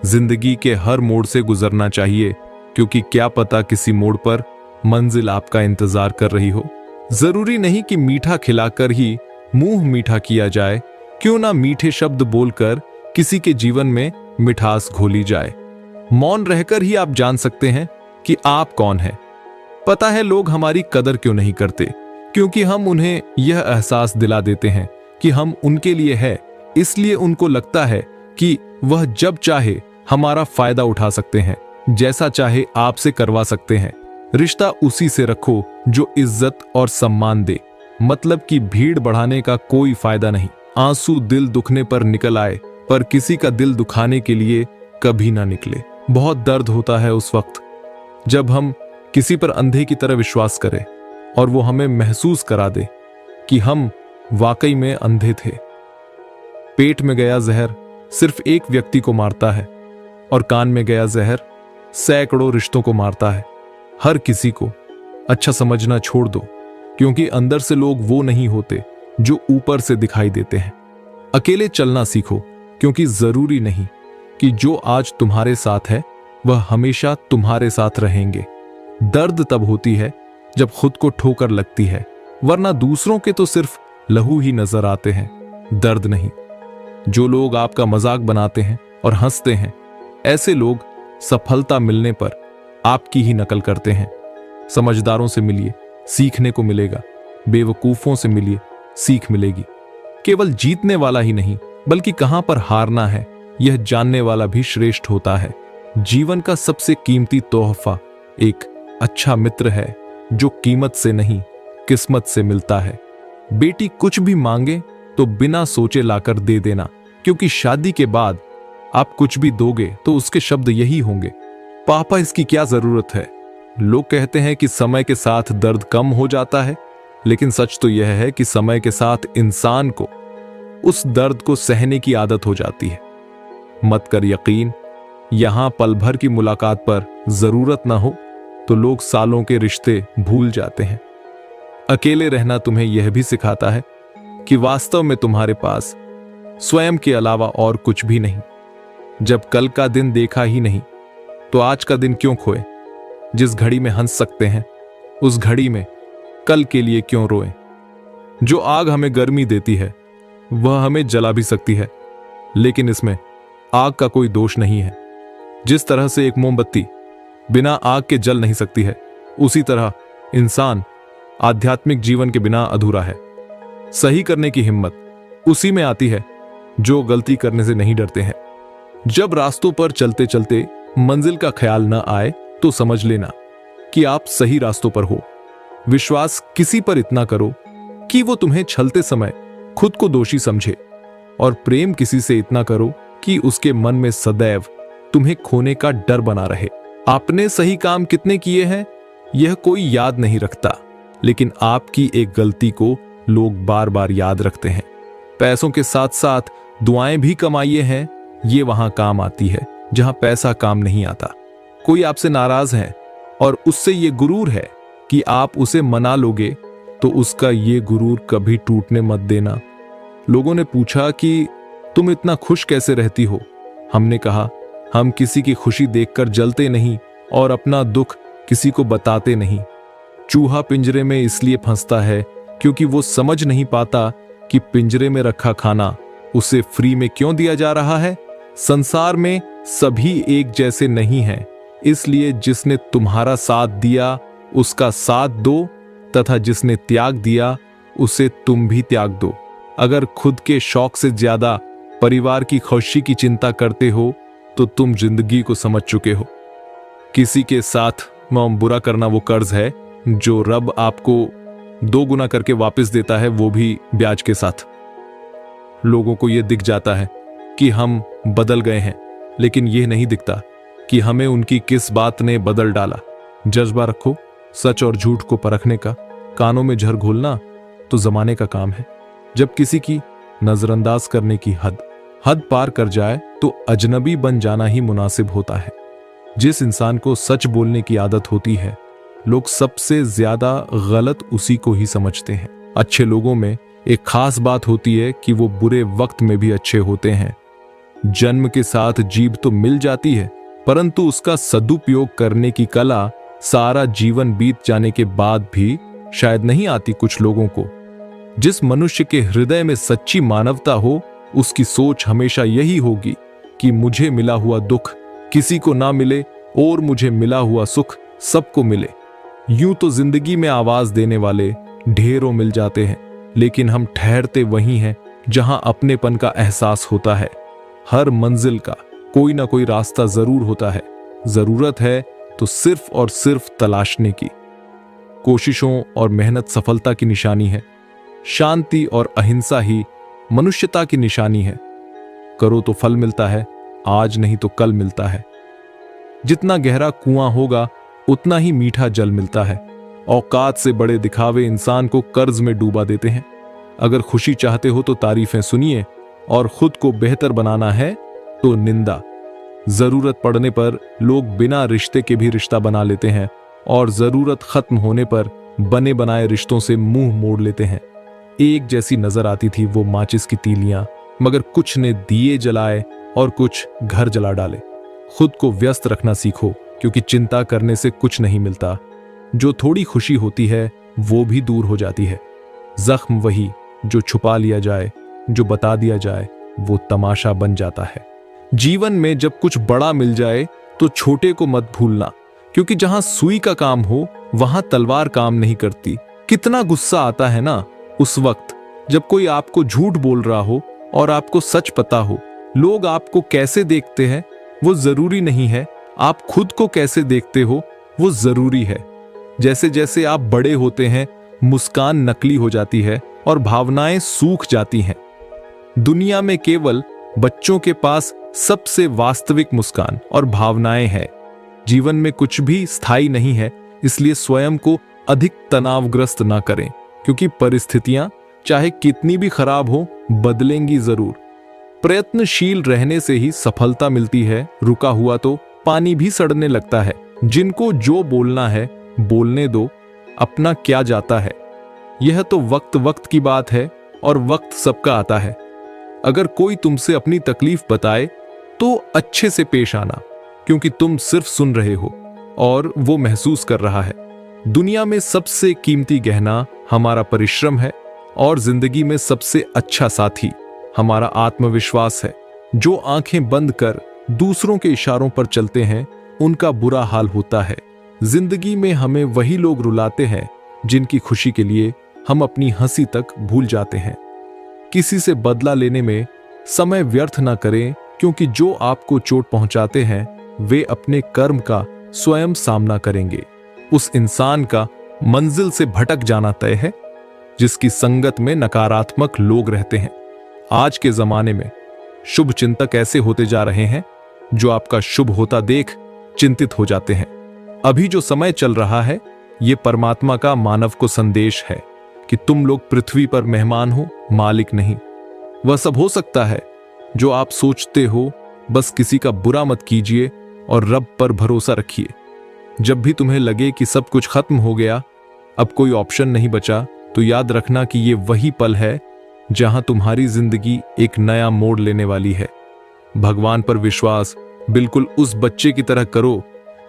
जिंदगी के हर मोड़ से गुजरना चाहिए, क्योंकि क्या पता किसी मोड़ पर मंजिल आपका इंतजार कर रही हो। जरूरी नहीं कि मीठा खिलाकर ही मुंह मीठा किया जाए। क्यों ना मीठे शब्द बोलकर किसी के जीवन में मिठास घोली जाए। मौन रहकर ही आप जान सकते हैं कि आप कौन हैं। पता है लोग हमारी कदर क्यों नहीं करते, क्योंकि हम उन्हें यह एहसास दिला देते हैं कि हम उनके लिए है। इसलिए उनको लगता है कि वह जब चाहे हमारा फायदा उठा सकते हैं, जैसा चाहे आपसे करवा सकते हैं। रिश्ता उसी से रखो जो इज्जत और सम्मान दे। मतलब कि भीड़ बढ़ाने का कोई फायदा नहीं। आंसू दिल दुखने पर निकल आए, पर किसी का दिल दुखाने के लिए कभी ना निकले। बहुत दर्द होता है उस वक्त जब हम किसी पर अंधे की तरह विश्वास करें और वो हमें महसूस करा दे कि हम वाकई में अंधे थे। पेट में गया जहर सिर्फ एक व्यक्ति को मारता है, और कान में गया जहर सैकड़ों रिश्तों को मारता है। हर किसी को अच्छा समझना छोड़ दो, क्योंकि अंदर से लोग वो नहीं होते जो ऊपर से दिखाई देते हैं। अकेले चलना सीखो, क्योंकि जरूरी नहीं कि जो आज तुम्हारे साथ है वह हमेशा तुम्हारे साथ रहेंगे। दर्द तब होती है जब खुद को ठोकर लगती है, वरना दूसरों के तो सिर्फ लहू ही नजर आते हैं, दर्द नहीं। जो लोग आपका मजाक बनाते हैं और हंसते हैं, ऐसे लोग सफलता मिलने पर आपकी ही नकल करते हैं। समझदारों से मिलिए, सीखने को मिलेगा। बेवकूफों से मिलिए, सीख मिलेगी। केवल जीतने वाला ही नहीं बल्कि कहां पर हारना है यह जानने वाला भी श्रेष्ठ होता है। जीवन का सबसे कीमती तोहफा एक अच्छा मित्र है, जो कीमत से नहीं किस्मत से मिलता है। बेटी कुछ भी मांगे तो बिना सोचे लाकर दे देना, क्योंकि शादी के बाद आप कुछ भी दोगे तो उसके शब्द यही होंगे, पापा इसकी क्या जरूरत है। लोग कहते हैं कि समय के साथ दर्द कम हो जाता है, लेकिन सच तो यह है कि समय के साथ इंसान को उस दर्द को सहने की आदत हो जाती है। मत कर यकीन, यहां पल भर की मुलाकात पर जरूरत ना हो तो लोग सालों के रिश्ते भूल जाते हैं। अकेले रहना तुम्हें यह भी सिखाता है कि वास्तव में तुम्हारे पास स्वयं के अलावा और कुछ भी नहीं। जब कल का दिन देखा ही नहीं तो आज का दिन क्यों खोए? जिस घड़ी में हंस सकते हैं उस घड़ी में कल के लिए क्यों रोएं? जो आग हमें गर्मी देती है वह हमें जला भी सकती है, लेकिन इसमें आग का कोई दोष नहीं है। जिस तरह से एक मोमबत्ती बिना आग के जल नहीं सकती है, उसी तरह इंसान आध्यात्मिक जीवन के बिना अधूरा है। सही करने की हिम्मत उसी में आती है जो गलती करने से नहीं डरते हैं। जब रास्तों पर चलते चलते मंजिल का ख्याल न आए तो समझ लेना कि आप सही रास्तों पर हो। विश्वास किसी पर इतना करो कि वो तुम्हें छलते समय खुद को दोषी समझे, और प्रेम किसी से इतना करो कि उसके मन में सदैव तुम्हें खोने का डर बना रहे। आपने सही काम कितने किए हैं यह कोई याद नहीं रखता, लेकिन आपकी एक गलती को लोग बार बार याद रखते हैं। पैसों के साथ साथ दुआएं भी कमाइए हैं, ये वहां काम आती है जहां पैसा काम नहीं आता। कोई आपसे नाराज है और उससे ये गुरूर है कि आप उसे मना लोगे, तो उसका ये गुरूर कभी टूटने मत देना। लोगों ने पूछा कि तुम इतना खुश कैसे रहती हो? हमने कहा, हम किसी की खुशी देखकर जलते नहीं और अपना दुख किसी को बताते नहीं। चूहा पिंजरे में इसलिए फंसता है क्योंकि वो समझ नहीं पाता कि पिंजरे में रखा खाना उसे फ्री में क्यों दिया जा रहा है। संसार में सभी एक जैसे नहीं हैं, इसलिए जिसने तुम्हारा साथ दिया उसका साथ दो, तथा जिसने त्याग दिया उसे तुम भी त्याग दो। अगर खुद के शौक से ज्यादा परिवार की खुशी की चिंता करते हो तो तुम जिंदगी को समझ चुके हो। किसी के साथ बुरा करना वो कर्ज है जो रब आपको 2 गुना करके वापस देता है, वो भी ब्याज के साथ। लोगों को यह दिख जाता है कि हम बदल गए हैं, लेकिन यह नहीं दिखता कि हमें उनकी किस बात ने बदल डाला। जज्बा रखो, सच और झूठ को परखने का। कानों में झर घोलना तो जमाने का काम है। जब किसी की नजरअंदाज करने की हद पार कर जाए तो अजनबी बन जाना ही मुनासिब होता है। जिस इंसान को सच बोलने की आदत होती है, लोग सबसे ज्यादा गलत उसी को ही समझते हैं। अच्छे लोगों में एक खास बात होती है कि वो बुरे वक्त में भी अच्छे होते हैं। जन्म के साथ जीभ तो मिल जाती है, परंतु उसका सदुपयोग करने की कला सारा जीवन बीत जाने के बाद भी शायद नहीं आती कुछ लोगों को। जिस मनुष्य के हृदय में सच्ची मानवता हो, उसकी सोच हमेशा यही होगी कि मुझे मिला हुआ दुख किसी को ना मिले और मुझे मिला हुआ सुख सबको मिले। यूं तो जिंदगी में आवाज देने वाले ढेरों मिल जाते हैं, लेकिन हम ठहरते वहीं हैं जहां अपनेपन का एहसास होता है। हर मंजिल का कोई ना कोई रास्ता जरूर होता है। जरूरत है तो सिर्फ और सिर्फ तलाशने की। कोशिशों और मेहनत सफलता की निशानी है। शांति और अहिंसा ही मनुष्यता की निशानी है। करो तो फल मिलता है, आज नहीं तो कल मिलता है। जितना गहरा कुआं होगा उतना ही मीठा जल मिलता है। औकात से बड़े दिखावे इंसान को कर्ज में डूबा देते हैं। अगर खुशी चाहते हो तो तारीफें सुनिए, और खुद को बेहतर बनाना है तो निंदा। जरूरत पड़ने पर लोग बिना रिश्ते के भी रिश्ता बना लेते हैं, और जरूरत खत्म होने पर बने बनाए रिश्तों से मुंह मोड़ लेते हैं। एक जैसी नजर आती थी वो माचिस की तीलियां, मगर कुछ ने दिए जलाए और कुछ घर जला डाले। खुद को व्यस्त रखना सीखो, क्योंकि चिंता करने से कुछ नहीं मिलता। जो थोड़ी खुशी होती है वो भी दूर हो जाती है। जख्म वही जो छुपा लिया जाए, जो बता दिया जाए वो तमाशा बन जाता है। जीवन में जब कुछ बड़ा मिल जाए तो छोटे को मत भूलना, क्योंकि जहां सुई का काम हो वहां तलवार काम नहीं करती। कितना गुस्सा आता है ना उस वक्त जब कोई आपको झूठ बोल रहा हो और आपको सच पता हो। लोग आपको कैसे देखते हैं वो जरूरी नहीं है, आप खुद को कैसे देखते हो वो जरूरी है। जैसे जैसे आप बड़े होते हैं मुस्कान नकली हो जाती है और भावनाएं सूख जाती हैं। दुनिया में केवल बच्चों के पास सबसे वास्तविक मुस्कान और भावनाएं हैं। जीवन में कुछ भी स्थायी नहीं है, इसलिए स्वयं को अधिक तनावग्रस्त ना करें, क्योंकि परिस्थितियां चाहे कितनी भी खराब हो बदलेंगी जरूर। प्रयत्नशील रहने से ही सफलता मिलती है। रुका हुआ तो पानी भी सड़ने लगता है। जिनको जो बोलना है बोलने दो, अपना क्या जाता है। यह तो वक्त वक्त की बात है और वक्त सबका आता है। अगर कोई तुमसे अपनी तकलीफ बताए तो अच्छे से पेश आना, क्योंकि तुम सिर्फ सुन रहे हो और वो महसूस कर रहा है। दुनिया में सबसे कीमती गहना हमारा परिश्रम है और जिंदगी में सबसे अच्छा साथी हमारा आत्मविश्वास है। जो आंखें बंद कर दूसरों के इशारों पर चलते हैं उनका बुरा हाल होता है। जिंदगी में हमें वही लोग रुलाते हैं जिनकी खुशी के लिए हम अपनी हंसी तक भूल जाते हैं। किसी से बदला लेने में समय व्यर्थ ना करें, क्योंकि जो आपको चोट पहुंचाते हैं वे अपने कर्म का स्वयं सामना करेंगे। उस इंसान का मंजिल से भटक जाना तय है जिसकी संगत में नकारात्मक लोग रहते हैं। आज के जमाने में शुभ चिंतक ऐसे होते जा रहे हैं जो आपका शुभ होता देख चिंतित हो जाते हैं। अभी जो समय चल रहा है ये परमात्मा का मानव को संदेश है कि तुम लोग पृथ्वी पर मेहमान हो, मालिक नहीं। वह सब हो सकता है जो आप सोचते हो, बस किसी का बुरा मत कीजिए और रब पर भरोसा रखिए। जब भी तुम्हें लगे कि सब कुछ खत्म हो गया, अब कोई ऑप्शन नहीं बचा, तो याद रखना कि ये वही पल है जहां तुम्हारी जिंदगी एक नया मोड़ लेने वाली है। भगवान पर विश्वास बिल्कुल उस बच्चे की तरह करो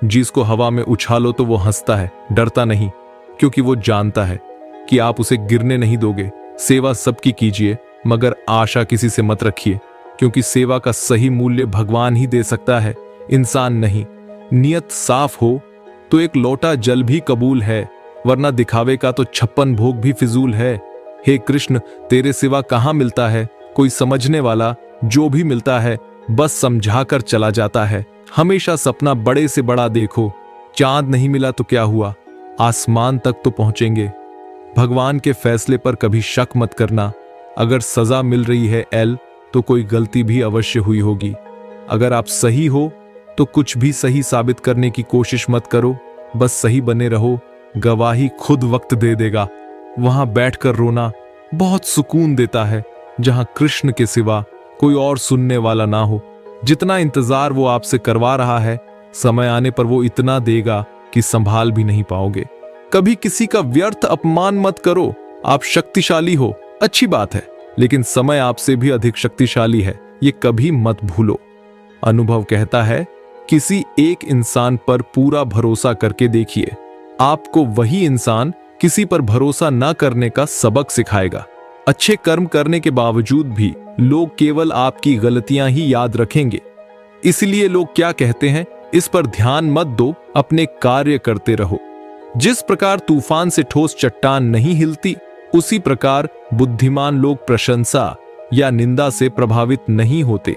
जिसको हवा में उछालो तो वो हंसता है, डरता नहीं, क्योंकि वो जानता है कि आप उसे गिरने नहीं दोगे। सेवा सबकी कीजिए, मगर आशा किसी से मत रखिए, क्योंकि सेवा का सही मूल्य भगवान ही दे सकता है, इंसान नहीं। नियत साफ हो तो एक लोटा जल भी कबूल है, वरना दिखावे का तो 56 भोग भी फिजूल है। हे कृष्ण, तेरे सिवा कहां मिलता है कोई समझने वाला? जो भी मिलता है बस समझाकर चला जाता है। हमेशा सपना बड़े से बड़ा देखो। चांद नहीं मिला तो क्या हुआ, आसमान तक तो पहुंचेंगे। भगवान के फैसले पर कभी शक मत करना। अगर सजा मिल रही है एल, तो कोई गलती भी अवश्य हुई होगी। अगर आप सही हो तो कुछ भी सही साबित करने की कोशिश मत करो, बस सही बने रहो। गवाही खुद वक्त दे देगा। वहां बैठकर रोना बहुत सुकून देता है, जहां कृष्ण के सिवा कोई और सुनने वाला ना हो। जितना इंतजार वो आपसे करवा रहा है, समय आने पर वो इतना देगा कि संभाल भी नहीं पाओगे। कभी किसी का व्यर्थ अपमान मत करो। आप शक्तिशाली हो, अच्छी बात है, लेकिन समय आपसे भी अधिक शक्तिशाली है, ये कभी मत भूलो। अनुभव कहता है, किसी एक इंसान पर पूरा भरोसा करके देखिए, आपको वही इंसान किसी पर भरोसा न करने का सबक सिखाएगा। अच्छे कर्म करने के बावजूद भी लोग केवल आपकी गलतियां ही याद रखेंगे। इसलिए लोग क्या कहते हैं, इस पर ध्यान मत दो, अपने कार्य करते रहो। जिस प्रकार तूफान से ठोस चट्टान नहीं हिलती, उसी प्रकार बुद्धिमान लोग प्रशंसा या निंदा से प्रभावित नहीं होते।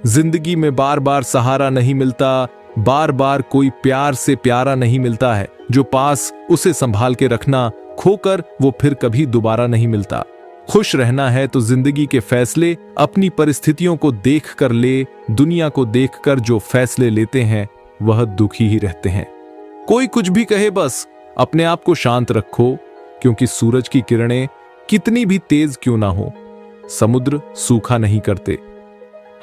जिंदगी में बार बार सहारा नहीं मिलता, बार बार कोई प्यार से प्यारा नहीं मिलता है जो पास उसे संभाल के रखना, खोकर वो फिर कभी दोबारा नहीं मिलता। खुश रहना है तो जिंदगी के फैसले अपनी परिस्थितियों को देख कर ले। दुनिया को देखकर जो फैसले लेते हैं वह दुखी ही रहते हैं। कोई कुछ भी कहे, बस अपने आप को शांत रखो, क्योंकि सूरज की किरणें कितनी भी तेज क्यों ना हो, समुद्र सूखा नहीं करते।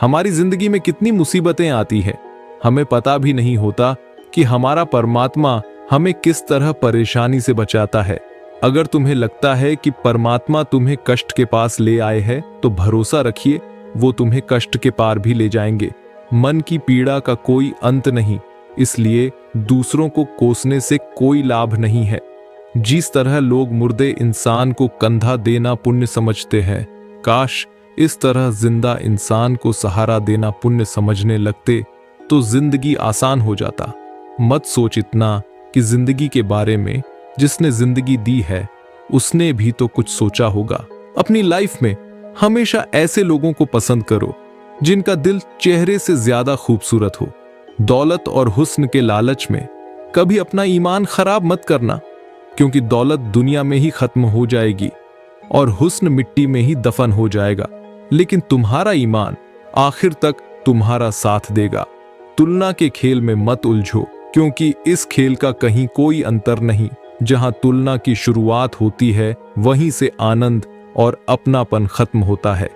हमारी जिंदगी में कितनी मुसीबतें आती है, हमें पता भी नहीं होता कि हमारा परमात्मा हमें किस तरह परेशानी से बचाता है। अगर तुम्हें लगता है कि परमात्मा तुम्हें कष्ट के पास ले आए हैं, तो भरोसा रखिए वो तुम्हें कष्ट के पार भी ले जाएंगे। मन की पीड़ा का कोई अंत नहीं, इसलिए दूसरों को कोसने से कोई लाभ नहीं है। जिस तरह लोग मुर्दे इंसान को कंधा देना पुण्य समझते हैं, काश इस तरह जिंदा इंसान को सहारा देना पुण्य समझने लगते तो जिंदगी आसान हो जाता। मत सोच इतना कि जिंदगी के बारे में जिसने जिंदगी दी है उसने भी तो कुछ सोचा होगा। अपनी लाइफ में हमेशा ऐसे लोगों को पसंद करो जिनका दिल चेहरे से ज्यादा खूबसूरत हो। दौलत और हुस्न के लालच में कभी अपना ईमान खराब मत करना, क्योंकि दौलत दुनिया में ही खत्म हो जाएगी और हुस्न मिट्टी में ही दफन हो जाएगा, लेकिन तुम्हारा ईमान आखिर तक तुम्हारा साथ देगा। तुलना के खेल में मत उलझो, क्योंकि इस खेल का कहीं कोई अंतर नहीं। जहां तुलना की शुरुआत होती है वहीं से आनंद और अपनापन खत्म होता है।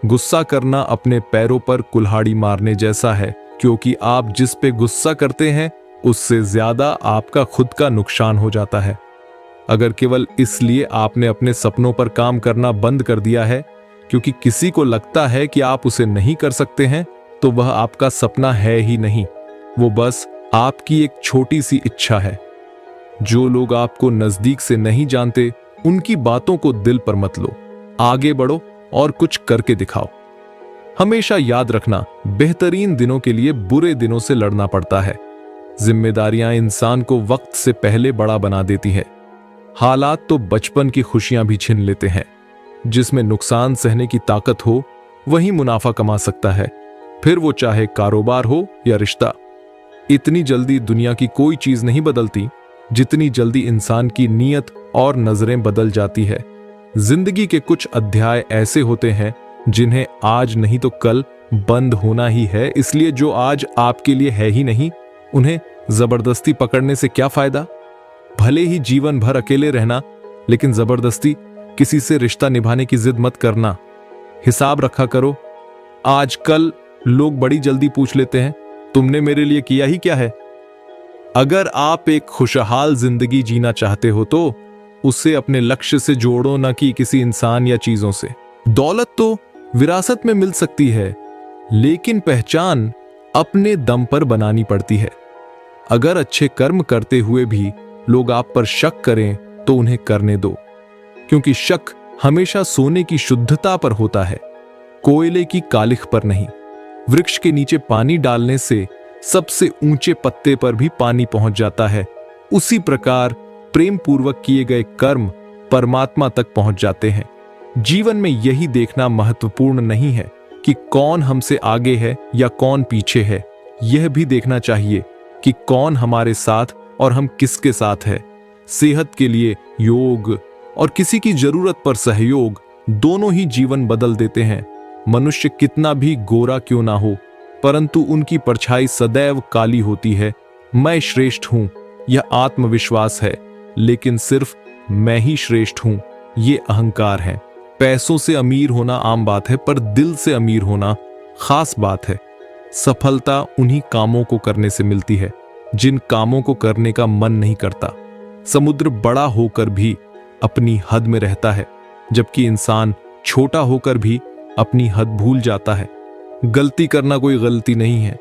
गुस्सा करना अपने पैरों पर कुल्हाड़ी मारने जैसा है, क्योंकि आप जिस पे गुस्सा करते हैं उससे ज्यादा आपका खुद का नुकसान हो जाता है। अगर केवल इसलिए आपने अपने सपनों पर काम करना बंद कर दिया है क्योंकि किसी को लगता है कि आप उसे नहीं कर सकते हैं, तो वह आपका सपना है ही नहीं, वो बस आपकी एक छोटी सी इच्छा है। जो लोग आपको नजदीक से नहीं जानते, उनकी बातों को दिल पर मत लो, आगे बढ़ो और कुछ करके दिखाओ। हमेशा याद रखना, बेहतरीन दिनों के लिए बुरे दिनों से लड़ना पड़ता है। जिम्मेदारियां इंसान को वक्त से पहले बड़ा बना देती है। हालात तो बचपन की खुशियां भी छीन लेते हैं। जिसमें नुकसान सहने की ताकत हो, वही मुनाफा कमा सकता है, फिर वो चाहे कारोबार हो या रिश्ता। इतनी जल्दी दुनिया की कोई चीज नहीं बदलती जितनी जल्दी इंसान की नीयत और नजरें बदल जाती है। जिंदगी के कुछ अध्याय ऐसे होते हैं जिन्हें आज नहीं तो कल बंद होना ही है, इसलिए जो आज आपके लिए है ही नहीं, उन्हें जबरदस्ती पकड़ने से क्या फायदा। भले ही जीवन भर अकेले रहना, लेकिन जबरदस्ती किसी से रिश्ता निभाने की जिद मत करना। हिसाब रखा करो। आजकल लोग बड़ी जल्दी पूछ लेते हैं, तुमने मेरे लिए किया ही क्या है। अगर आप एक खुशहाल जिंदगी जीना चाहते हो तो उसे अपने लक्ष्य से जोड़ो, न कि किसी इंसान या चीजों से। दौलत तो विरासत में मिल सकती है, लेकिन पहचान अपने दम पर बनानी पड़ती है। अगर अच्छे कर्म करते हुए भी लोग आप पर शक करें तो उन्हें करने दो, क्योंकि शक हमेशा सोने की शुद्धता पर होता है, कोयले की कालिख पर नहीं। वृक्ष के नीचे पानी डालने से सबसे ऊंचे पत्ते पर भी पानी पहुंच जाता है। उसी प्रकार प्रेम पूर्वक किए गए कर्म परमात्मा तक पहुंच जाते हैं। जीवन में यही देखना महत्वपूर्ण नहीं है कि कौन हमसे आगे है या कौन पीछे है, यह भी देखना चाहिए कि कौन हमारे साथ और हम किसके साथ है। सेहत के लिए योग और किसी की जरूरत पर सहयोग दोनों ही जीवन बदल देते हैं। मनुष्य कितना भी गोरा क्यों ना हो, परंतु उनकी परछाई सदैव काली होती है। मैं श्रेष्ठ हूं, यह आत्मविश्वास है, लेकिन सिर्फ मैं ही श्रेष्ठ हूं, ये अहंकार है। पैसों से अमीर होना आम बात है, पर दिल से अमीर होना खास बात है। सफलता उन्हीं कामों को करने से मिलती है जिन कामों को करने का मन नहीं करता। समुद्र बड़ा होकर भी अपनी हद में रहता है, जबकि इंसान छोटा होकर भी अपनी हद भूल जाता है। गलती करना कोई गलती नहीं है,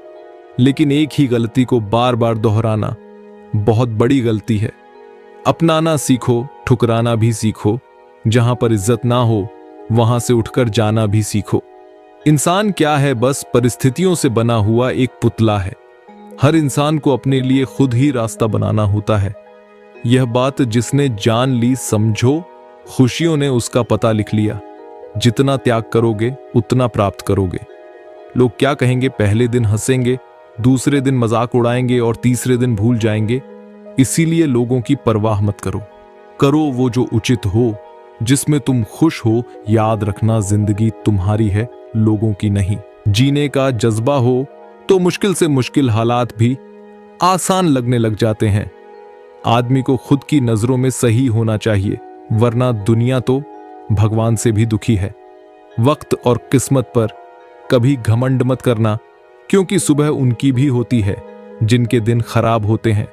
लेकिन एक ही गलती को बार बार दोहराना बहुत बड़ी गलती है। अपनाना सीखो, ठुकराना भी सीखो। जहां पर इज्जत ना हो, वहां से उठकर जाना भी सीखो। इंसान क्या है, बस परिस्थितियों से बना हुआ एक पुतला है। हर इंसान को अपने लिए खुद ही रास्ता बनाना होता है। यह बात जिसने जान ली, समझो खुशियों ने उसका पता लिख लिया। जितना त्याग करोगे उतना प्राप्त करोगे। लोग क्या कहेंगे, पहले दिन हंसेंगे, दूसरे दिन मजाक उड़ाएंगे और तीसरे दिन भूल जाएंगे। इसीलिए लोगों की परवाह मत करो। करो वो जो उचित हो, जिसमें तुम खुश हो। याद रखना, जिंदगी तुम्हारी है, लोगों की नहीं। जीने का जज्बा हो तो मुश्किल से मुश्किल हालात भी आसान लगने लग जाते हैं। आदमी को खुद की नजरों में सही होना चाहिए, वरना दुनिया तो भगवान से भी दुखी है। वक्त और किस्मत पर कभी घमंड मत करना, क्योंकि सुबह उनकी भी होती है जिनके दिन खराब होते हैं।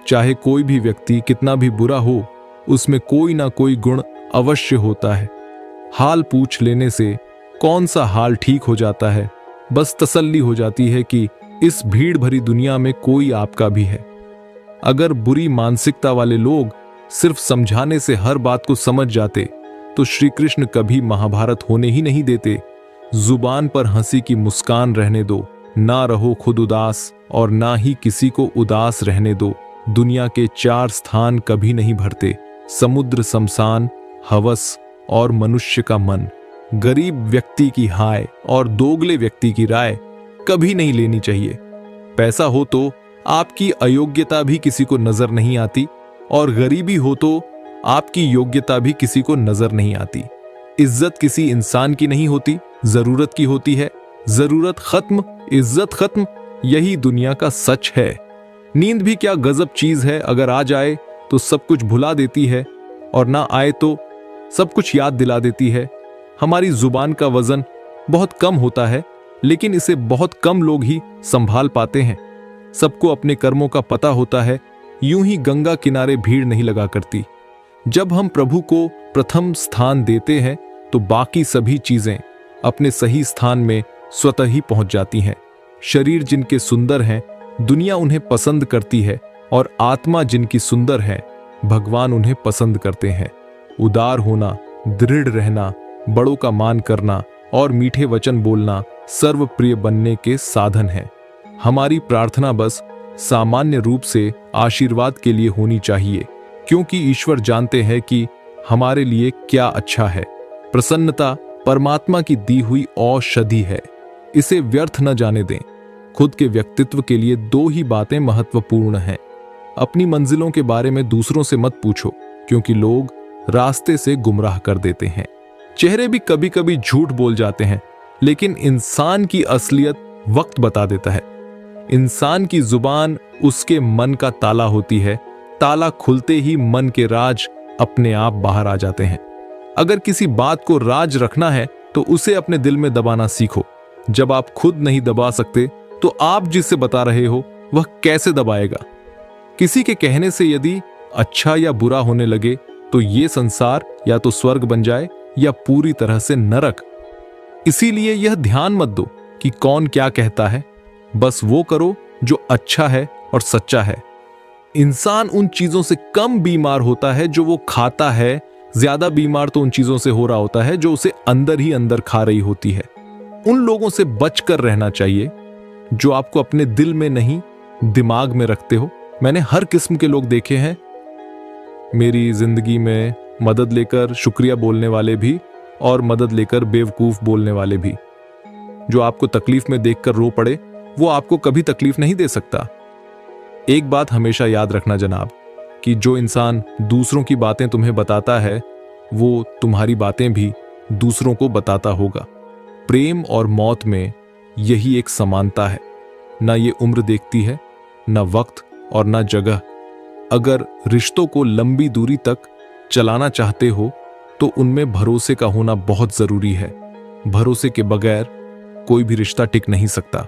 चाहे कोई भी व्यक्ति कितना भी बुरा हो, उसमें कोई ना कोई गुण अवश्य होता है। हाल पूछ लेने से कौन सा हाल ठीक हो जाता है, बस तसल्ली हो जाती है कि इस भीड़ भरी दुनिया में कोई आपका भी है। अगर बुरी मानसिकता वाले लोग सिर्फ समझाने से हर बात को समझ जाते, तो श्री कृष्ण कभी महाभारत होने ही नहीं देते। जुबान पर हंसी की मुस्कान रहने दो, ना रहो खुद उदास और ना ही किसी को उदास रहने दो। दुनिया के 4 स्थान कभी नहीं भरते, समुद्र, शमशान, हवस और मनुष्य का मन। गरीब व्यक्ति की हाय और दोगले व्यक्ति की राय कभी नहीं लेनी चाहिए। पैसा हो तो आपकी अयोग्यता भी किसी को नजर नहीं आती, और गरीबी हो तो आपकी योग्यता भी किसी को नजर नहीं आती। इज्जत किसी इंसान की नहीं होती, जरूरत की होती है। जरूरत खत्म, इज्जत खत्म, यही दुनिया का सच है। नींद भी क्या गजब चीज है, अगर आ जाए तो सब कुछ भुला देती है, और ना आए तो सब कुछ याद दिला देती है। हमारी जुबान का वजन बहुत कम होता है, लेकिन इसे बहुत कम लोग ही संभाल पाते हैं। सबको अपने कर्मों का पता होता है, यूं ही गंगा किनारे भीड़ नहीं लगा करती। जब हम प्रभु को प्रथम स्थान देते हैं तो बाकी सभी चीजें अपने सही स्थान में स्वतः ही पहुंच जाती हैं। शरीर जिनके सुंदर हैं, दुनिया उन्हें पसंद करती है, और आत्मा जिनकी सुंदर है, भगवान उन्हें पसंद करते हैं। उदार होना, दृढ़ रहना, बड़ों का मान करना और मीठे वचन बोलना सर्वप्रिय बनने के साधन हैं। हमारी प्रार्थना बस सामान्य रूप से आशीर्वाद के लिए होनी चाहिए, क्योंकि ईश्वर जानते हैं कि हमारे लिए क्या अच्छा है। प्रसन्नता परमात्मा की दी हुई औषधि है, इसे व्यर्थ न जाने दें। खुद के व्यक्तित्व के लिए दो ही बातें महत्वपूर्ण हैं। अपनी मंजिलों के बारे में दूसरों से मत पूछो, क्योंकि लोग रास्ते से गुमराह कर देते हैं। चेहरे भी कभी कभी झूठ बोल जाते हैं, लेकिन इंसान की असलियत वक्त बता देता है। इंसान की जुबान उसके मन का ताला होती है। ताला खुलते ही मन के राज अपने आप बाहर आ जाते हैं। अगर किसी बात को राज रखना है तो उसे अपने दिल में दबाना सीखो। जब आप खुद नहीं दबा सकते तो आप जिससे बता रहे हो वह कैसे दबाएगा? किसी के कहने से यदि अच्छा या बुरा होने लगे तो ये संसार या तो स्वर्ग बन जाए या पूरी तरह से नरक। इसीलिए यह ध्यान मत दो कि कौन क्या कहता है, बस वो करो जो अच्छा है और सच्चा है। इंसान उन चीजों से कम बीमार होता है जो वो खाता है, ज्यादा बीमार तो उन चीजों से हो रहा होता है जो उसे अंदर ही अंदर खा रही होती है। उन लोगों से बचकर रहना चाहिए जो आपको अपने दिल में नहीं दिमाग में रखते हो। मैंने हर किस्म के लोग देखे हैं मेरी जिंदगी में, मदद लेकर शुक्रिया बोलने वाले भी और मदद लेकर बेवकूफ बोलने वाले भी। जो आपको तकलीफ में देखकर रो पड़े वो आपको कभी तकलीफ नहीं दे सकता। एक बात हमेशा याद रखना जनाब, कि जो इंसान दूसरों की बातें तुम्हें बताता है वो तुम्हारी बातें भी दूसरों को बताता होगा। प्रेम और मौत में यही एक समानता है। ना ये उम्र देखती है, ना वक्त और ना जगह। अगर रिश्तों को लंबी दूरी तक चलाना चाहते हो तो उनमें भरोसे का होना बहुत जरूरी है। भरोसे के बगैर कोई भी रिश्ता टिक नहीं सकता।